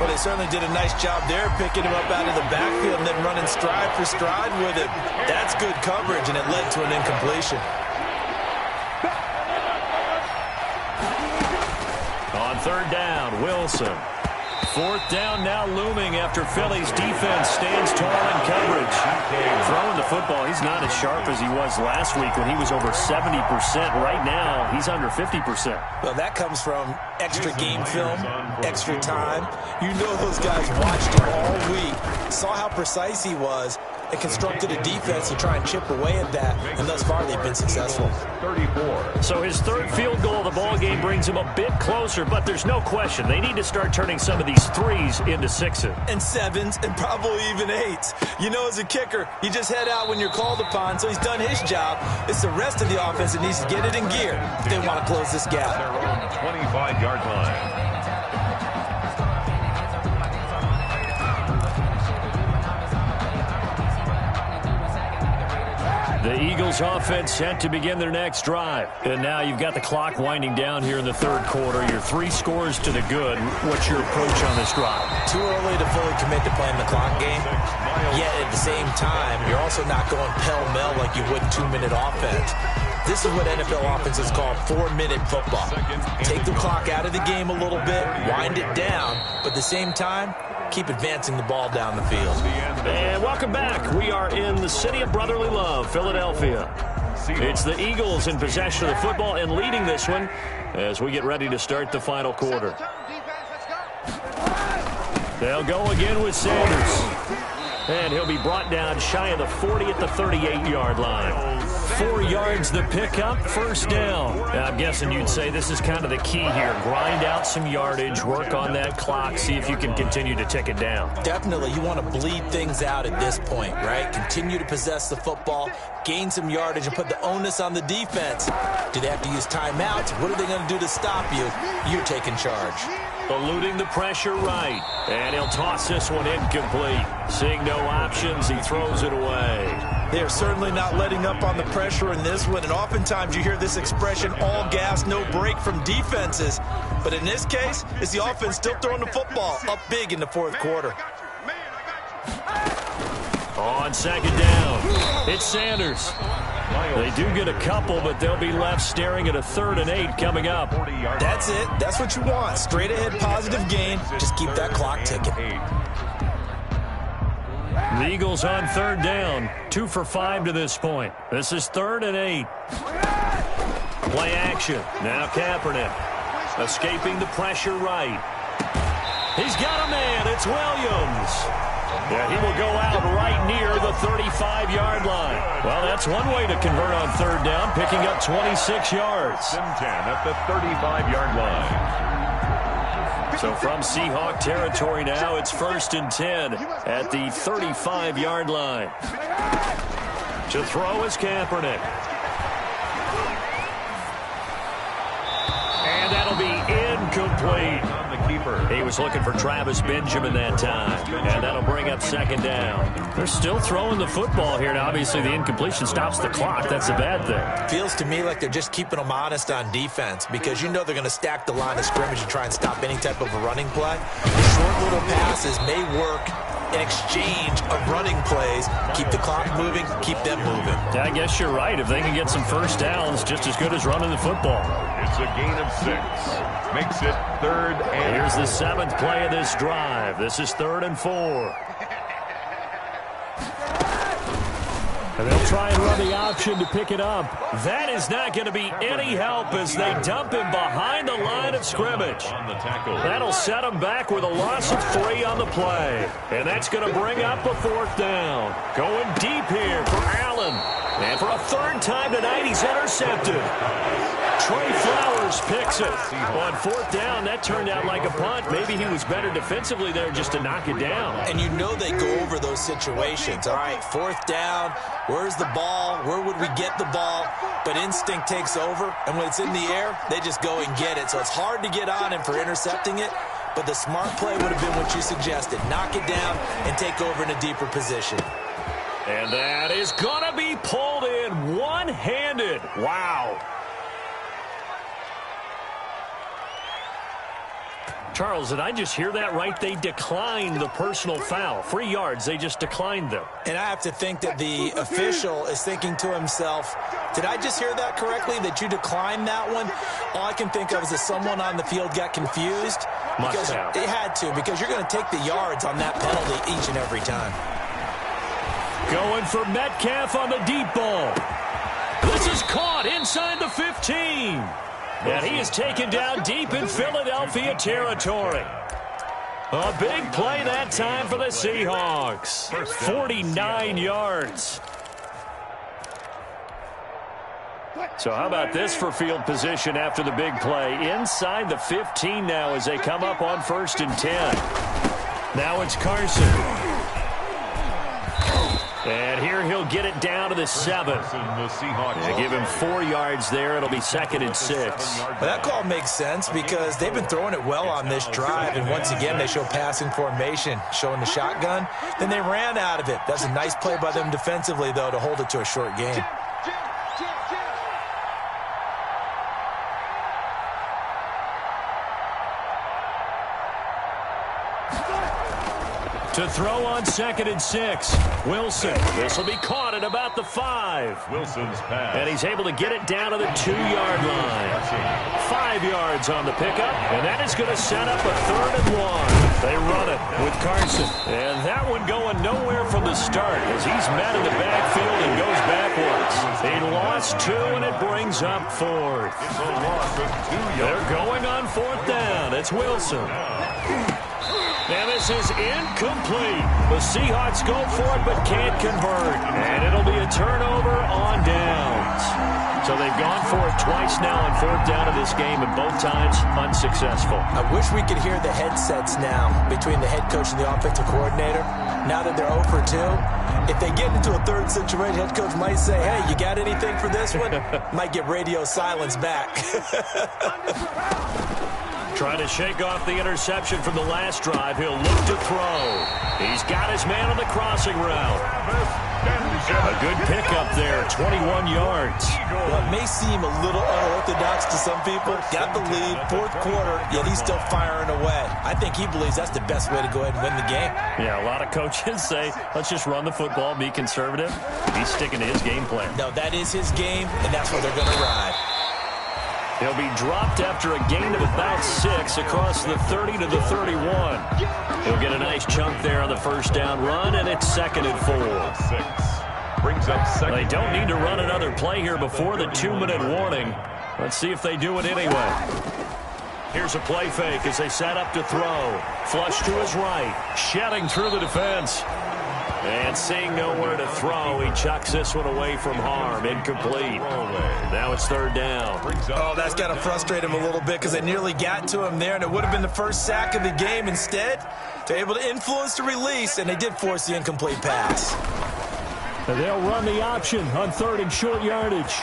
Well, they certainly did a nice job there, picking him up out of the backfield and then running stride for stride with it. That's good coverage, and it led to an incompletion. On 3rd down, Wilson. 4th down now looming after Philly's defense stands tall in coverage. Throwing the football, he's not as sharp as he was last week when he was over 70%. Right now, he's under 50%. Well, that comes from extra game film, extra time. You know those guys watched him all week, saw how precise he was, and constructed a defense to try and chip away at that, and thus far they've been successful. 34. So his 3rd field goal of the ball game brings him a bit closer, but there's no question they need to start turning some of these 3s into 6s. And 7s, and probably even 8s. You know, as a kicker, you just head out when you're called upon, so he's done his job. It's the rest of the offense that needs to get it in gear if they want to close this gap. Their own 25-yard line. The Eagles offense set to begin their next drive. And now you've got the clock winding down here in the 3rd quarter. Your 3 scores to the good. What's your approach on this drive? Too early to fully commit to playing the clock game. Yet at the same time, you're also not going pell-mell like you would 2-minute offense. This is what NFL offenses call 4-minute football. Take the clock out of the game a little bit, wind it down, but at the same time, keep advancing the ball down the field. And welcome back. We are in the city of brotherly love, Philadelphia. It's the Eagles in possession of the football and leading this one as we get ready to start the final quarter. They'll go again with Sanders. And he'll be brought down shy of the 40 at the 38-yard line. 4 yards the pickup, 1st down. Now, I'm guessing you'd say this is kind of the key here. Grind out some yardage, work on that clock, see if you can continue to tick it down. Definitely, you want to bleed things out at this point, right? Continue to possess the football, gain some yardage, and put the onus on the defense. Do they have to use timeouts? What are they going to do to stop you? You're taking charge. Eluding the pressure right. And he'll toss this one incomplete. Seeing no options, he throws it away. They're certainly not letting up on the pressure in this one, and oftentimes you hear this expression, all gas, no break from defenses. But in this case, it's the offense still throwing the football up big in the 4th quarter. On 2nd down, it's Sanders. They do get a couple, but they'll be left staring at a 3rd and 8 coming up. That's it. That's what you want. Straight ahead positive gain. Just keep that clock ticking. The Eagles on 3rd down. 2 for 5 to this point. This is 3rd and 8. Play action. Now Kaepernick. Escaping the pressure right. He's got a man. It's Williams. Yeah, he will go out right near the 35-yard line. Well, that's one way to convert on 3rd down, picking up 26 yards. 10 at the 35-yard line. So from Seahawk territory now, it's 1st and 10 at the 35-yard line. To throw is Kaepernick. And that'll be incomplete. He was looking for Travis Benjamin that time. And that'll bring up 2nd down. They're still throwing the football here. Now, obviously, the incompletion stops the clock. That's a bad thing. Feels to me like they're just keeping them honest on defense because you know they're going to stack the line of scrimmage and try and stop any type of a running play. The short little passes may work in exchange of running plays. Keep the clock moving, keep them moving. Yeah, I guess you're right. If they can get some 1st downs, just as good as running the football. It's a gain of 6. Makes it 3rd and Here's the 7th play of this drive. This is 3rd and 4. And they'll try and run the option to pick it up. That is not going to be any help as they dump him behind the line of scrimmage. That'll set him back with a loss of 3 on the play. And that's going to bring up a 4th down. Going deep here for Allen. And for a 3rd time tonight, he's intercepted. Trey Flowers picks it. On 4th down, that turned out like a punt. Maybe he was better defensively there just to knock it down. And you know they go over those situations. All right, 4th down, where's the ball? Where would we get the ball? But instinct takes over, and when it's in the air, they just go and get it. So it's hard to get on him for intercepting it, but the smart play would have been what you suggested. Knock it down and take over in a deeper position. And that is going to be pulled in one-handed. Wow. Charles, did I just hear that right? They declined the personal foul. 3 yards, they just declined them. And I have to think that the official is thinking to himself, did I just hear that correctly, that you declined that one? All I can think of is that someone on the field got confused. Must have. They had to, because you're going to take the yards on that penalty each and every time. Going for Metcalf on the deep ball. This is caught inside the 15. And he is taken down deep in Philadelphia territory. A big play that time for the Seahawks. 49 yards. So how about this for field position after the big play? Inside the 15 now as they come up on 1st and 10. Now it's Carson. And here he'll get it down to the 7. They give him 4 yards there. It'll be 2nd and 6. Well, that call makes sense because they've been throwing it well on this drive. And once again, they show passing formation, showing the shotgun. Then they ran out of it. That's a nice play by them defensively, though, to hold it to a short game. To throw on 2nd and 6. Wilson. This will be caught at about the 5. Wilson's pass. And he's able to get it down to the 2-yard line. 5 yards on the pickup. And that is going to set up a 3rd and 1. They run it with Carson. And that one going nowhere from the start as he's met in the backfield and goes backwards. He lost 2 and it brings up 4th. It's a loss of 2 yards. They're going on 4th down. It's Wilson. And this is incomplete. The Seahawks go for it but can't convert. And it'll be a turnover on downs. So they've gone for it twice now on 4th down of this game, and both times unsuccessful. I wish we could hear the headsets now between the head coach and the offensive coordinator. Now that they're 0 for 2, if they get into a 3rd situation, head coach might say, hey, you got anything for this one? Might get radio silence back. Trying to shake off the interception from the last drive. He'll look to throw. He's got his man on the crossing route. A good pickup there, 21 yards. Well, it may seem a little unorthodox to some people. Got the lead, 4th quarter, yet he's still firing away. I think he believes that's the best way to go ahead and win the game. Yeah, a lot of coaches say, let's just run the football, be conservative. He's sticking to his game plan. No, that is his game, and that's what they're going to ride. He'll be dropped after a gain of about 6 across the 30 to the 31. He'll get a nice chunk there on the 1st down run, and it's 2nd and 4. 6. Brings up 2nd. They don't need to run another play here before the 2-minute warning. Let's see if they do it anyway. Here's a play fake as they set up to throw. Flush to his right. Shedding through the defense. And seeing nowhere to throw, he chucks this one away from harm. Incomplete. Now it's 3rd down. Oh, that's got to frustrate him a little bit because they nearly got to him there, and it would have been the first sack of the game. Instead, they're able to influence the release, and they did force the incomplete pass. They'll run the option on 3rd and short yardage.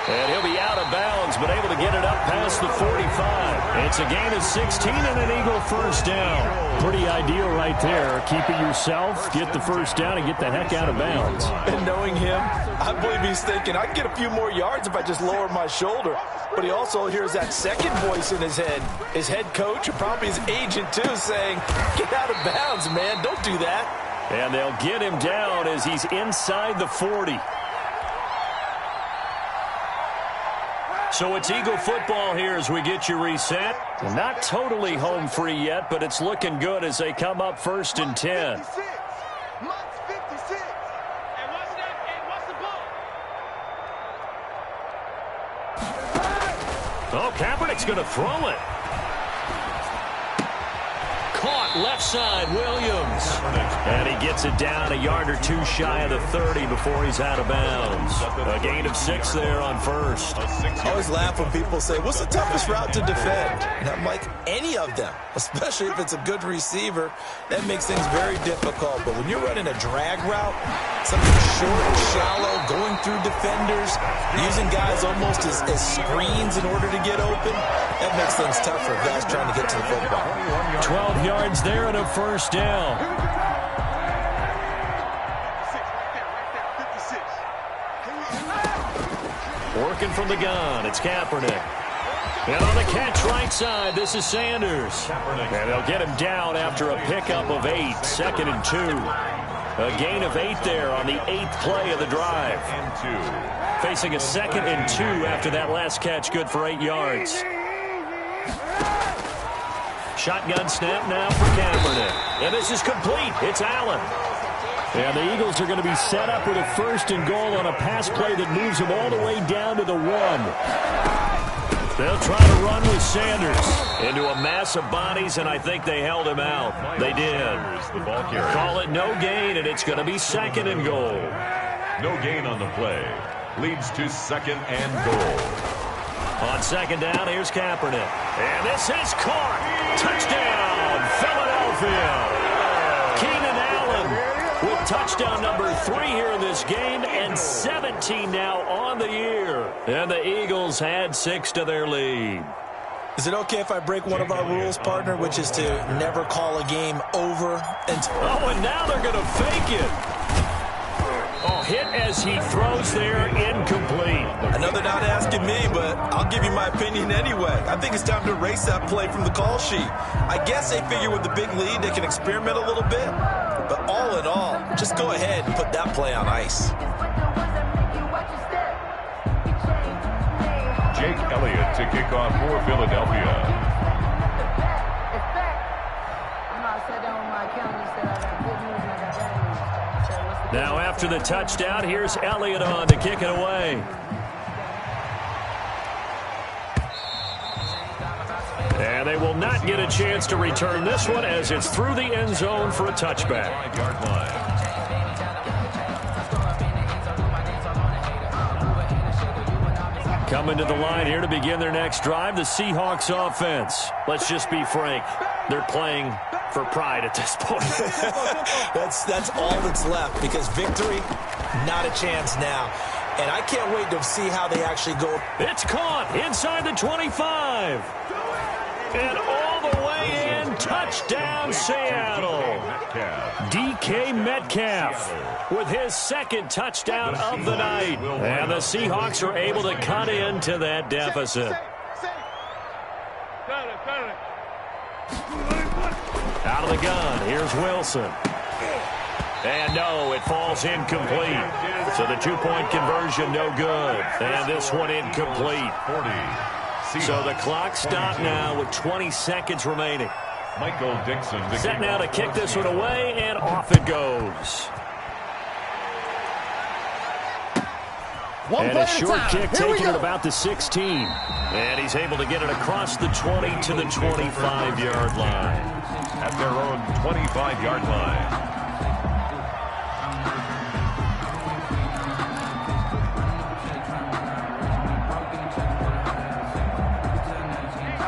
And he'll be out of bounds, but able to get it up past the 45. It's a gain of 16 and an Eagle 1st down. Pretty ideal right there. Keep it yourself, get the 1st down, and get the heck out of bounds. And knowing him, I believe he's thinking, I can get a few more yards if I just lower my shoulder. But he also hears that second voice in his head. His head coach, and probably his agent too, saying, get out of bounds, man. Don't do that. And they'll get him down as he's inside the 40. So it's Eagle football here as we get you reset. Not totally home free yet, but it's looking good as they come up 1st and 10. Oh, Kaepernick's going to throw it. Caught left side, Williams. And he gets it down a yard or two shy of the 30 before he's out of bounds. A gain of 6 there on first. I always laugh when people say, what's the toughest route to defend? And I'm like, any of them, especially if it's a good receiver. That makes things very difficult. But when you're running a drag route, something short and shallow, going through defenders, using guys almost as screens in order to get open, that makes things tough for guys trying to get to the football. 12 yards there and a first down. Working from the gun, it's Kaepernick. And on the catch right side, this is Sanders. And they'll get him down after a pickup of 8, 2nd and 2. A gain of 8 there on the 8th play of the drive. Facing a 2nd and 2 after that last catch, good for 8 yards. Shotgun snap now for Kaepernick. And this is complete. It's Allen. And the Eagles are going to be set up with a 1st and goal on a pass play that moves them all the way down to the 1. They'll try to run with Sanders into a mass of bodies, and I think they held him out. They did. Call it no gain, and it's going to be 2nd and goal. No gain on the play. Leads to 2nd and goal. On 2nd down, here's Kaepernick. And this is caught. Touchdown, Philadelphia. Keenan Allen with touchdown number 3 here in this game, and 17 now on the year. And the Eagles had 6 to their lead. Is it okay if I break one of our rules, partner, which is to never call a game over until... Oh, and now they're going to fake it. Oh, hit as he throws there, incomplete. I know they're not asking me, but I'll give you my opinion anyway. I think it's time to erase that play from the call sheet. I guess they figure with the big lead they can experiment a little bit. But all in all, just go ahead and put that play on ice. Jake Elliott to kick off for Philadelphia. Now after the touchdown, here's Elliott on to kick it away. And they will not get a chance to return this one as it's through the end zone for a touchback. Coming to the line here to begin their next drive, the Seahawks offense. Let's just be frank. They're playing for pride at this point. That's all that's left, because victory, not a chance now. And I can't wait to see how they actually go. It's caught inside the 25. And all the way in, touchdown Seattle. DK Metcalf with his 2nd touchdown of the night. And the Seahawks are able to cut into that deficit. Out of the gun, here's Wilson. And no, it falls incomplete. So the 2-point conversion no good. And this one incomplete. So the clock stopped now with 20 seconds remaining. Michael Dixon set now to kick this one away, and off it goes. And a short kick taken at about the 16. And he's able to get it across the 20 to the 25-yard line. At their own 25-yard line.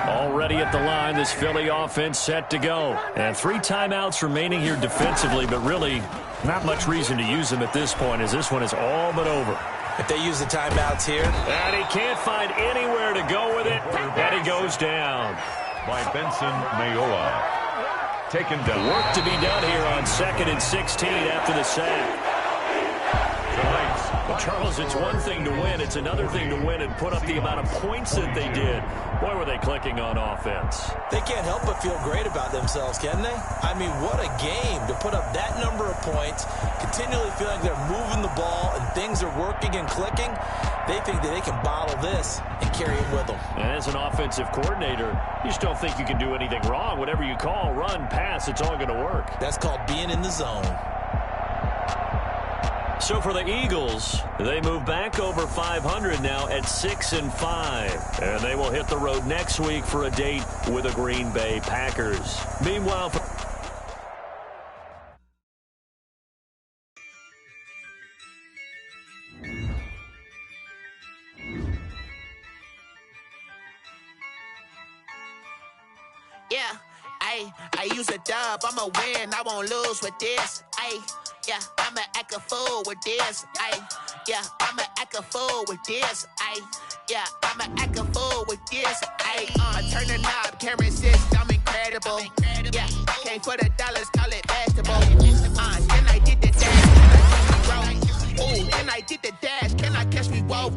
Already at the line, this Philly offense set to go. And 3 timeouts remaining here defensively, but really not much reason to use them at this point, as this one is all but over. If they use the timeouts here. And he can't find anywhere to go with it, and he goes down. By Benson Mayowa. Taken down. Work to be done here on 2nd and 16 after the sack. Well, Charles, it's one thing to win. It's another thing to win and put up the amount of points that they did. Boy, were they clicking on offense. They can't help but feel great about themselves, can they? I mean, what a game to put up that number of points, continually feeling they're moving the ball and things are working and clicking. They think that they can bottle this and carry it with them. And as an offensive coordinator, you just don't think you can do anything wrong. Whatever you call, run, pass, it's all going to work. That's called being in the zone. So for the Eagles, they move back over 500 now at 6-5. And they will hit the road next week for a date with the Green Bay Packers. Meanwhile, yeah, I use a dub, I'ma win, I won't lose with this, yeah, I'ma act a fool with this, yeah, I'ma act a fool with this, yeah, I'ma act a fool with this, turn the knob, camera assist, I'm incredible, yeah, came for the dollars, call it vegetable, then I did the dash, ooh, then I did the dash, can I catch me, whoa,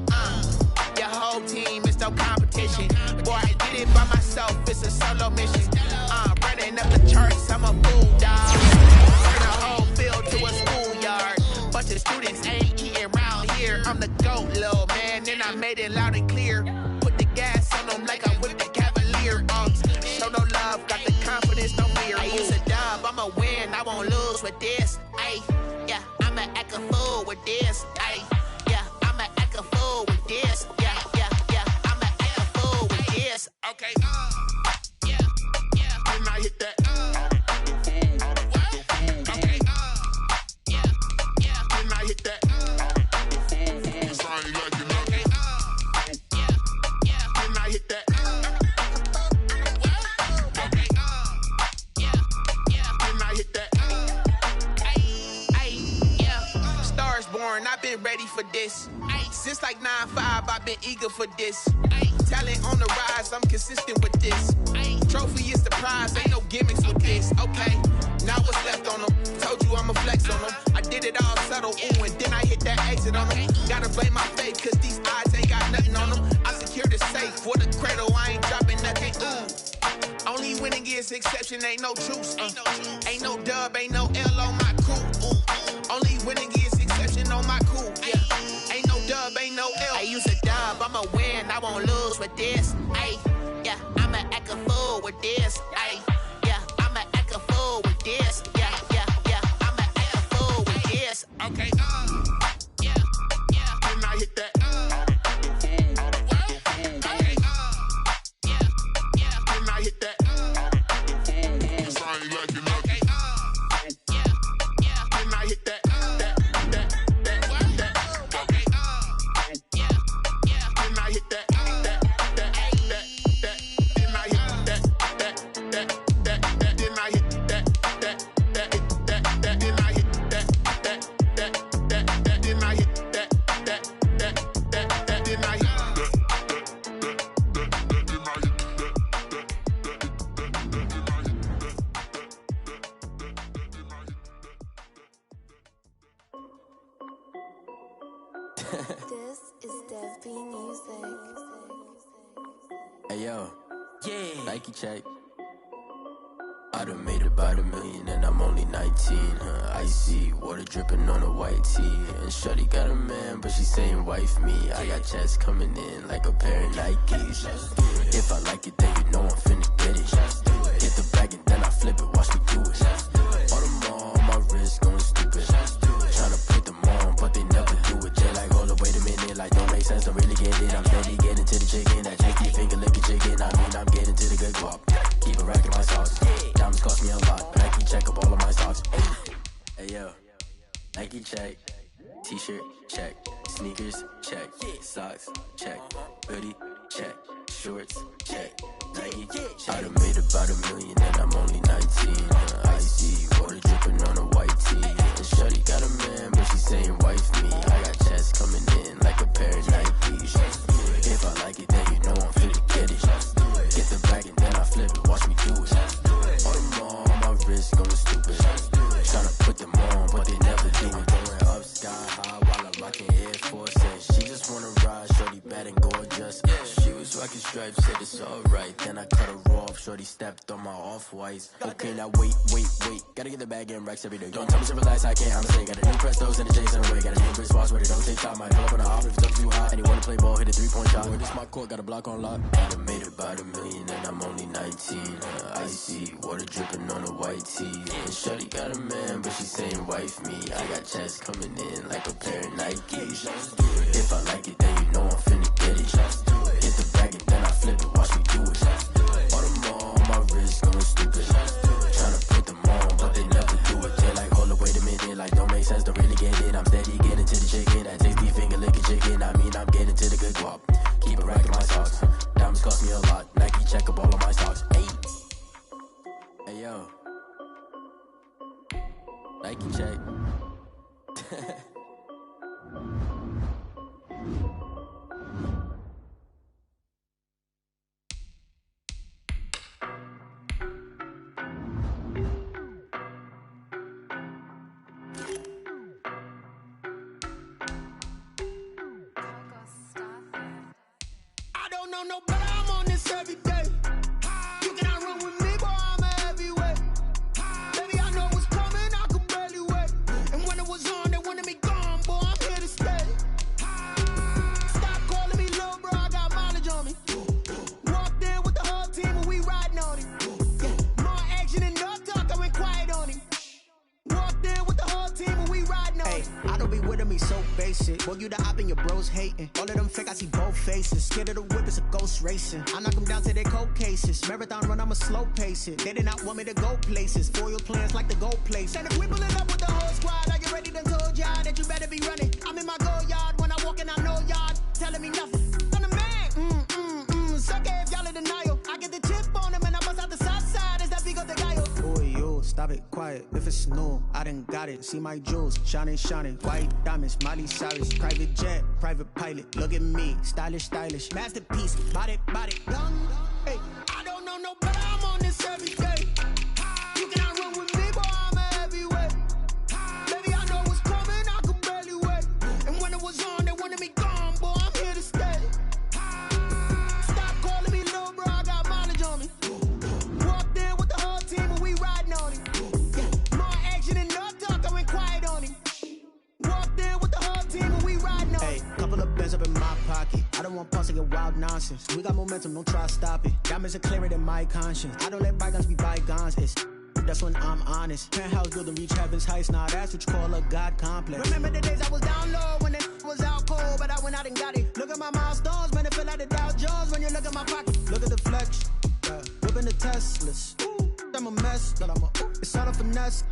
your whole team is no competition, boy, I did it by myself, it's a solo mission, running up the charts, I'm a fool, dog, turn the whole field to a schoolyard, bunch of students ain't eating round here, I'm the GOAT, little man, and I made it loud and clear, put the gas on them like I whipped the Cavalier, show no love, got the confidence, no fear, I use a dub, I'ma win, I won't lose with this, yeah, I'ma act a fool with this, yeah, I'ma act a fool with this, yeah, I'ma act a fool with this, okay, yeah, then I hit that, okay, yeah, then I hit that, it's I ain't like it, okay, yeah, then I hit that, okay, yeah, then I hit that, yeah, stars born, I've been ready for this, since like 9-5, I've been eager for this, talent on the rise, I'm consistent with this, trophy is the prize, ain't no gimmicks with this, okay, now what's left on them, told you I'ma flex on them, I did it all subtle, ooh, and then I hit that exit on them, gotta blame my faith, cause these odds ain't got nothing on them, I secure the safe, for the cradle, I ain't dropping nothing, ooh, only winning is exception, ain't no truce, ain't no dub, ain't no L on my crew, only winning is exception on my crew, yeah, ain't no dub, ain't no L, I use a dub, I'ma win, I won't lose with this, yeah, I'ma act a fool with this, yeah, I'ma act a fool with this, yeah, I'ma act a fool with this, okay, yeah, then I hit that, okay, yeah, then I hit that, it's I ain't like it, okay, yeah, then I hit that, okay, yeah, then I hit that, This is Dev B Music. Hey yo, yeah, Nike check. I done made about $1 million and I'm only 19, icy, water dripping on a white tee. And shorty got a man, but she saying wife me. I got checks coming in like a pair of Nikes. If I like it, then you know I'm finna get it. Get the bag and then I flip it, watch me do it. All on my wrist going stupid. Tryna put them on, but they never do it. They like, hold up, wait a minute, like don't make sense, don't really get it. I'm steady getting to the chicken, that tricky finger licking chicken. I mean, I'm getting to the good guap. Keep a rack in my socks. Diamonds cost me a lot, but Nike check up all of my socks. Hey yo, Nike check. T-shirt check. Sneakers check. Socks check. Hoodie check. Shorts check. Nike check. I done made about $1 million and I'm only 19. Icy, water dripping on a white tee. And shorty got a man, but she saying wife me. I got checks coming in like a pair of Nikes. If I like it, then you know I'm finna get it. Get the bag and then I flip it, watch me do it. All them on my wrist going stupid. Tryna put them on, but they never do it. Going up sky high while I'm rocking Air Force. And she just wanna ride, shorty bad and gorgeous. She was rocking stripes, said it's alright. Then I cut her off, shorty stepped on my off-whites. Okay, now wait. Gotta get the bag in racks every day. Don't tell me to relax, I can't, I'm saying. Got a new Prestos and a J's in the way. Got a new Chris Foss, but it don't take time. Might pull up on the hop if it's up too hot. And you wanna play ball, hit a 3-point shot. Boy, this my court, got a block on lock. I done made about $1 million and I'm only 19. Icy, water dripping on a white tee. And shorty got a man, but she saying wife me. I got checks coming in like a pair of Nikes. If I like it, then you know I'm finna get it. Hit the bag and then I flip it, watch me do it. All them on my wrist going stupid. Tryna put them on, but they never do it. They like, hold up, wait a minute, like don't make sense, don't really get it. I'm steady getting to the chicken, that tasty finger licking chicken. I mean, I'm getting to the good guap. Keep a rack in my socks. Diamonds cost me a lot. Nike check up all of my stocks. Hey yo, Nike check. No, but I'm on this every day. You cannot run with me, boy, I'm a heavyweight. Baby, I know what's coming, I could barely wait. And when it was on, they wanted me gone, boy, I'm here to stay. Stop calling me little bro, I got mileage on me. Walked in with the whole team and we riding on him. Yeah. More action and no talk, I went quiet on him. Walked in with the whole team and we riding on him. I don't be with me so basic. Boy, you the op and your bros hating. All of them fake, I see both faces. Scared of the whip, it's a ghost racing. I knock them down to their cold cases. Marathon run, I'ma slow pace it. They did not want me to go places. Foil plans like the gold place. And if we pulling up with the whole squad, are you ready to told y'all that you better be running? I'm in my go yard. When I walk in, I know y'all telling me nothing. I'm the man. Suck it if y'all in denial. I get the chip on them and I bust out the south side. Is that Vigo de Gallo? Boy, yo, stop it, quiet. If it's new, I done got it. See my jewels, shining. White diamonds, Miley Cyrus. Private jet, private pilot. Look at me, stylish. Masterpiece, body, young. Hey, I don't know no better, I'm on this every day. You cannot run with me, boy, I'm a heavyweight. Baby, I know what's coming, I could barely wait. And when it was on, they wanted me gone, boy, I'm here to stay. Stop calling me little bro, I got mileage on me. Walked in with the whole team and we riding on him. Yeah. More action and no talk, I went quiet on him. Walked in with the whole team and we riding on him. Hey, couple of bands up in my pocket. I don't want pause to get wild nonsense. We got momentum, don't try to stop it. Diamonds are clearer than my conscience. I don't let bygones be bygones. That's when I'm honest. Penthouse building, reach heaven's heights. Nah, that's what you call a God complex. Remember the days I was down low when it was out cold, but I went out and got it. Look at my milestones, man, it feel like the Dow Jones when you look at my pocket. Look at the flex, whipping the Teslas. I'm a mess, but it's all a finesse.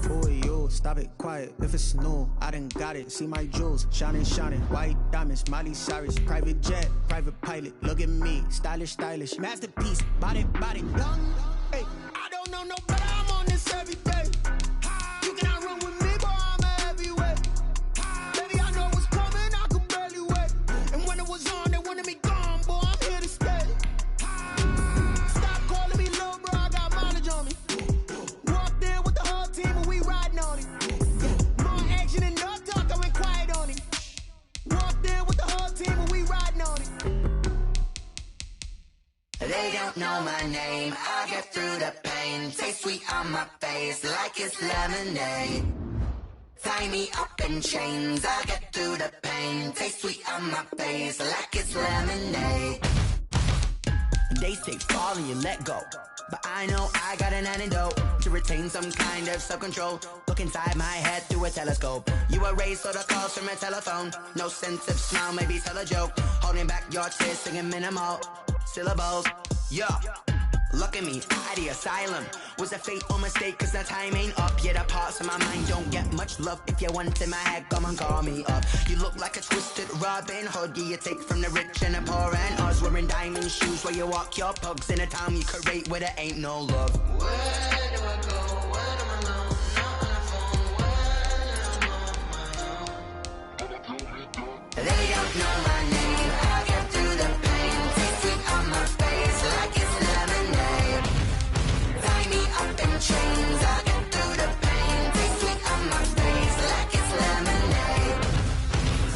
Boy, yo, stop it, quiet. If it's new, I done got it. See my jewels, shining. White diamonds, Miley Cyrus. Private jet, private pilot. Look at me, stylish. Masterpiece, body, young. Hey, I don't know no better, I'm on this every day. You cannot run with me, boy, I'm a heavyweight. Baby, I know what's coming, I could barely wait. And when it was on, they wanted me gone, boy, I'm here to stay. Stop calling me little bro, I got mileage on me. Walked in with the whole team and we riding on him. Yeah. More action and no talk, I went quiet on him. Walked in with the whole team and we riding on him. They don't know my name, I get through the pain. Taste sweet on my face like it's lemonade. Tie me up in chains, I get through the pain. Taste sweet on my face like it's lemonade. They say fall and you let go, but I know I got an antidote to retain some kind of self-control. Look inside my head through a telescope. You erase all the calls from a telephone. No sense of smile, maybe tell a joke. Holding back your tears, singing minimal syllables. Yeah, look at me, out the asylum. Was a fate or mistake, cause the time ain't up. Yeah, the parts of my mind don't get much love. If you want in my head, come and call me up. You look like a twisted Robin Hood. Yeah, you take from the rich and the poor and us. Wearing diamond shoes where you walk your pugs in a town you could rate where there ain't no love. Where do I go? When am I alone? Not on the phone, when I'm on my own. They don't know my name, I get through the pain. Taste sweet on my face like it's lemonade. Tie me up in chains, I get through the pain. Taste sweet on my face like it's lemonade.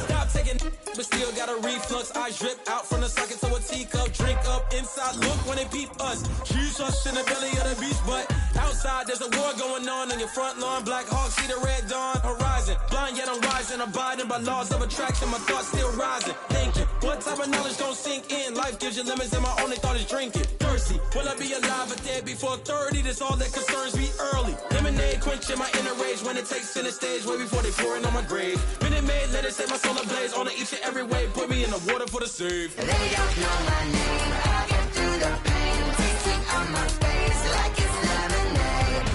Stop taking, but still got got a reflux. I drip out from the socket to a teacup. Drink up inside, look when they peep us. Huge us in the belly of the beach, but outside there's a war going on your front lawn. Black Hawk, see the red dawn horizon. Blind yet I'm rising, abiding by laws of attraction. My thoughts still rising, thinking what type of knowledge don't sink in. Life gives you limits and my only thought is drinking. Thirsty, will I be alive or dead before 30? That's all that concerns me early. Lemonade quenching my inner rage when it takes center stage way before they pouring on my grave. Minute Maid, let it set my soul ablaze on each and every way. Put me in the water for the save. They don't know my name. I get through the pain. Taste sweet on my face like it's lemonade.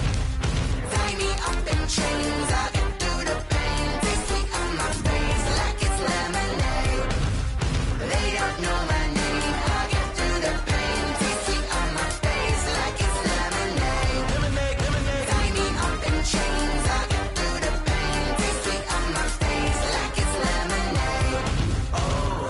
Tie me up in chains. I get through the pain. Taste sweet on my face like it's lemonade. They don't know my name. I get through the pain. Taste sweet on my face like it's lemonade. Lemonade, lemonade. Tie me up in chains. I get through the pain. Taste sweet on my face like it's lemonade. Oh.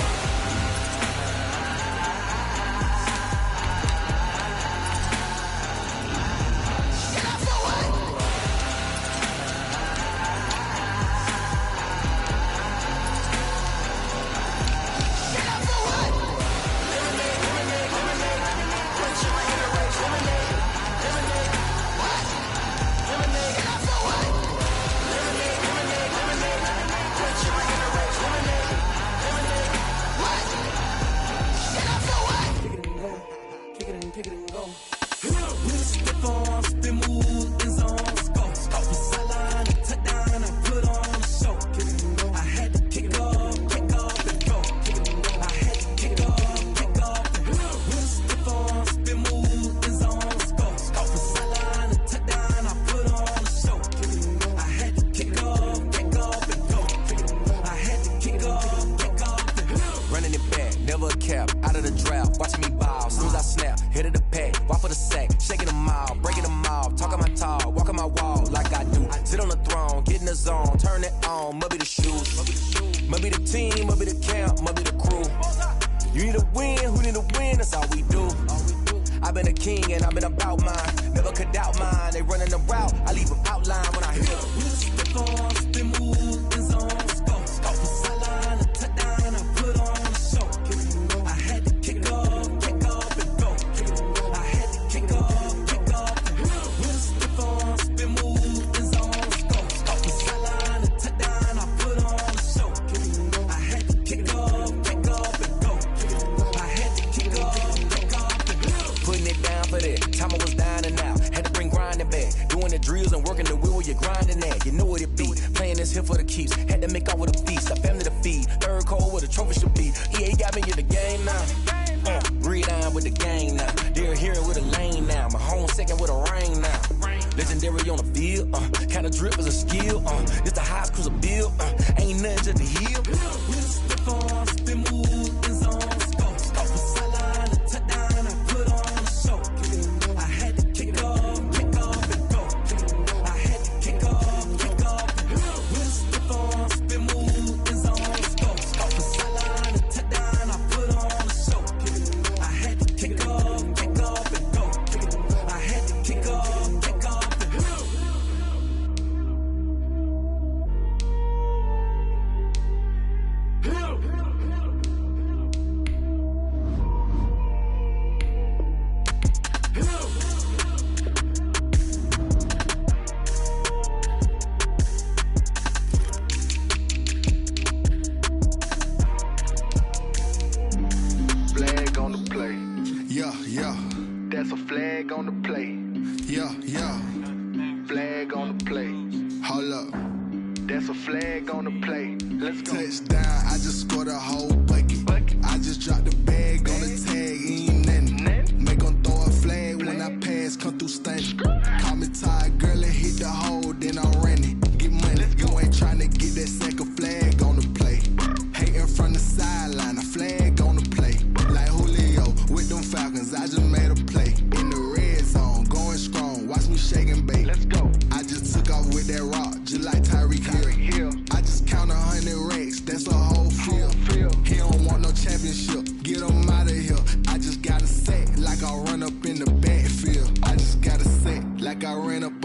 Like I ran up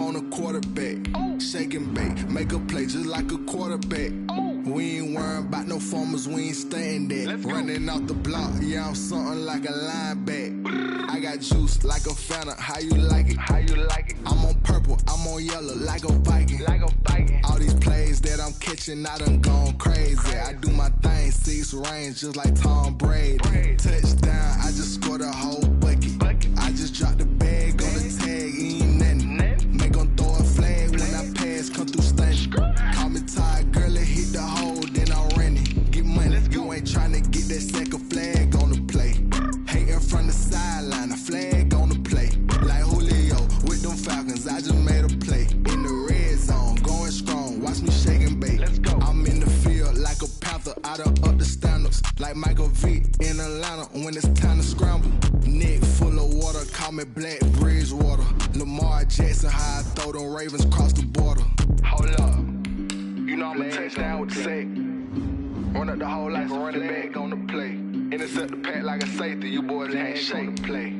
respect. We ain't worrying about no formers, we ain't staying there. Running off the block, yeah, I'm something like a lineback. I got juice like a Fanta, how you like it? How you like it? I'm on purple, I'm on yellow, like a Viking. Like a Viking. All these plays that I'm catching, I done gone crazy. I do my thing, 6 range, just like Tom Brady. Touchdown, I just scored a whole bucket. I just dropped the bag on the tag, ain't nothing. Make 'em throw a flag when I pass, come through stunning. Call me tired, girl, it hit the hole, then I'm running. Get money, you ain't tryna get that second flag on the play. Hating from the sideline, a flag on the play. Like Julio with them Falcons, I just made a play. In the red zone, going strong, watch me shake and bake. I'm in the field like a Panther, I done up the standards. Like Michael Vick in Atlanta when it's time to scramble. Neck full of water, call me Black Bridgewater. Lamar Jackson, how I throw them Ravens across the border. Hold up, you know I'm a touchdown with the sack. Run up the hole like a running back on the play. Intercept the pack like a safety, you boys ain't shake the play.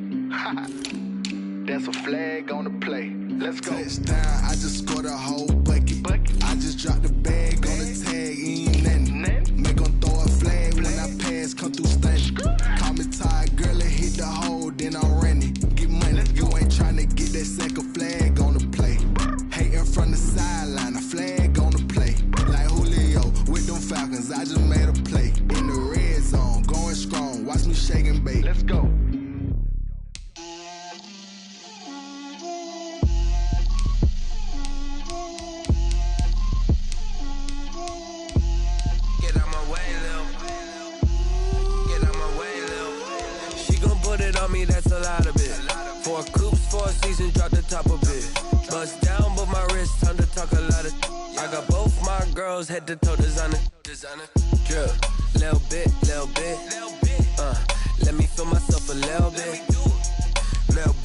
That's a flag on the play. Let's go. Touchdown, I just scored a whole bucket. I just dropped the bag on the tag, ain't nothing. Make 'em throw a flag when I pass, come through stunning. Call me tired, girl, it hit the hole, then I'm running. Get money, you ain't tryna get that second flag on the play. Hating from the sideline, a flag on the play. Like Julio with them Falcons, I just made a play. In the red zone, going strong, watch me shake and bake. Let's go. That's a lot of it. 4 coops, 4 seasons, drop the top of it. Bust down, but my wrist, time to talk a lot of. I got both my girls head to toe designer. Drip, little bit. Let me feel myself a little bit. Little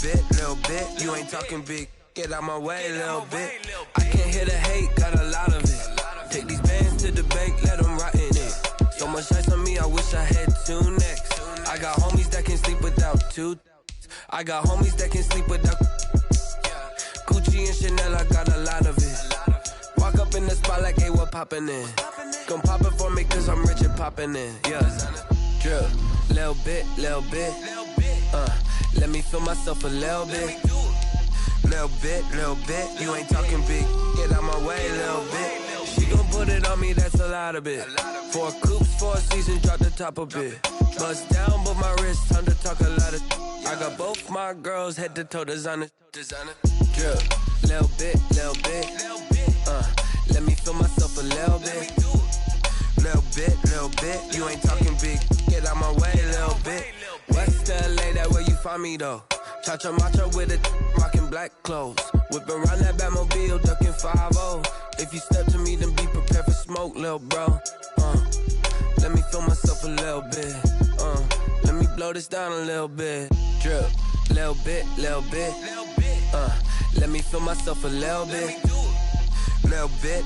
bit. You ain't talking big. Get out my way, little bit. I can't hear the hate, got a lot of it. Take these bands to the bank, let them rot in it. So much ice on me, I wish I had 2 necks. I got homies that can sleep without 2. I got homies that can sleep without Gucci and Chanel, I got a lot of it. Walk up in the spot like, hey, what poppin' in? Gon' pop it for me cause I'm rich and poppin' in, yeah. Drip, little bit. Let me feel myself a little bit. Little bit. You ain't talking big, get out my way, little bit. She gon' put it on me, that's a lot of it. 4 coops, 4 seasons, drop the top a bit. Bust down, but my wrist, time to talk a lot of. I got both my girls head to toe designer. Drip, little bit. Let me feel myself a little bit. Little bit. You ain't talking big, get out my way, little bit. West LA, that where you find me though. Cha-cha macha with a rockin' black clothes. Whippin' around that Batmobile, duckin' 5-0. If you step to me, then be prepared for smoke, lil' bro. Let me feel myself a little bit. Let me blow this down a little bit. Drip, little bit. Let me feel myself a little bit. Little bit.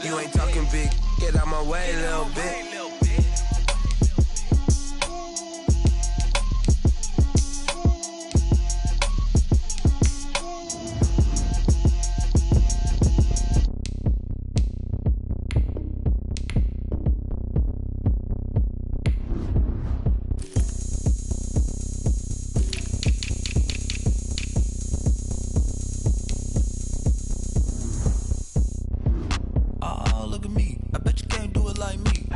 You ain't talking big. Get out my way, little bit. Look at me, I bet you can't do it like me.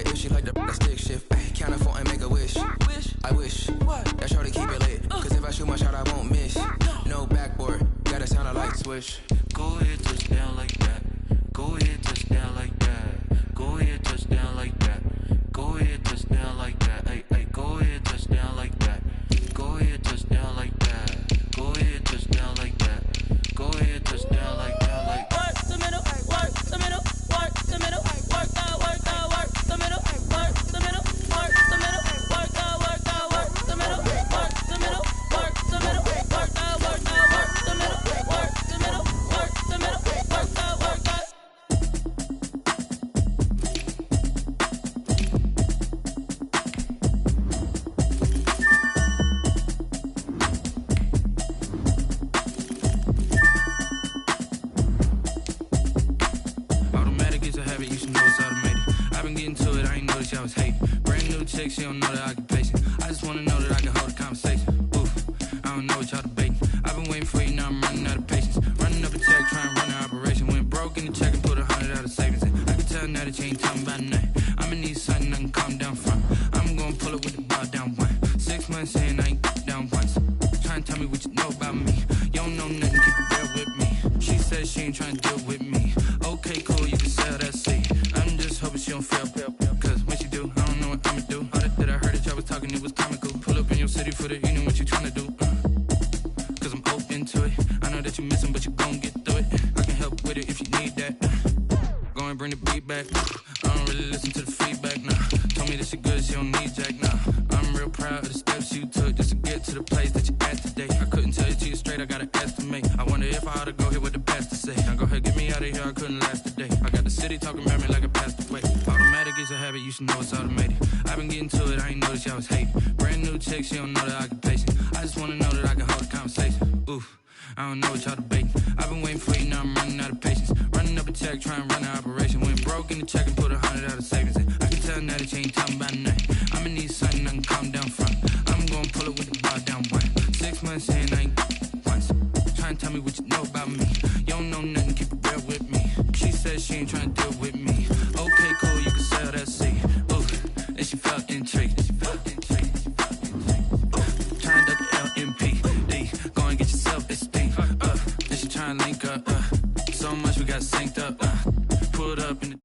the if she like the stick shift. Ay, count it for and make a wish. I wish. What? That shorty keep it lit. Cause if I shoot my shot, I won't miss. No backboard. Gotta sound a like swish. Go ahead, touchdown like that. Go ahead, touchdown like that. Go ahead, touchdown like that. Go ahead, touchdown like that. Ay, ay, go ahead, touchdown like that. Go ahead, touchdown like that. Go ahead, touchdown like that. Go ahead, touchdown like that. Like work the middle, work the middle, work the middle, work the middle, work the middle, work the middle, work the middle, work the middle, work the middle, work the middle, work the middle, work the middle, work the middle, work the middle, work the. Automatic is a habit, you should know it's automated. I've been getting to it, I ain't noticed y'all was hating. Brand new chick, she don't know the occupation. I just wanna know that I can hold a conversation. Oof, I don't know what y'all debating. I've been waiting for you, now I'm running out of patience. Running up a check, trying to run an operation. Went broke in the check and put 100 out of savings in. I can tell now that you ain't talking about nothing. I'ma need something I can calm down from. I'm gonna pull it with the ball down one. 6 months in, I ain't down once. Trying to tell me what you know about me. You don't know nothing, keep it real with me. She says she ain't trying to deal with me. Okay, cool, you can sell that seed. I'm just hoping she don't fail. Cause when she do, I don't know what I'ma do. All that I heard that y'all was talking, it was comical. Pull up in your city for the evening, what you tryna do? Cause I'm open to it. I know that you missing, but you gon' get through it. I can help with it if you need that. Go and bring the beat back. I don't really listen to the feedback, nah. Told me that she good, she don't need jack, nah. I'm real proud of the steps you took just to get to the place that you at today. I couldn't tell you to you straight, I gotta estimate. I wonder if I ought to go here with the best to say. Now go ahead, get me out of here, I couldn't last today. I got the city talking about me like I passed away. Automatic is a habit, you should know it's automated. I've been getting to it, I ain't noticed y'all was hating. Brand new chick, she don't know the occupation. I just wanna know that I can hold a conversation. Oof, I don't know what y'all debating. I've been waiting for you, now I'm running out of patience. Running up a check, trying to run an operation. Went broke in the check and put 100 out of savings in. I can tell now that you ain't talking about nothing. I'ma need something I can calm down from. I'm gonna pull it with the ball down one. 6 months in, I ain't once. Trying to tell me what you know about me. You don't know nothing, keep it real with me. She says she ain't trying to deal with me. Okay, cool, you can sell that seed. Ooh, and she felt intrigued. Trying to duck the LMPD. Go and get yourself esteem. And she trying to link up. So much we got synced up. Pulled up in the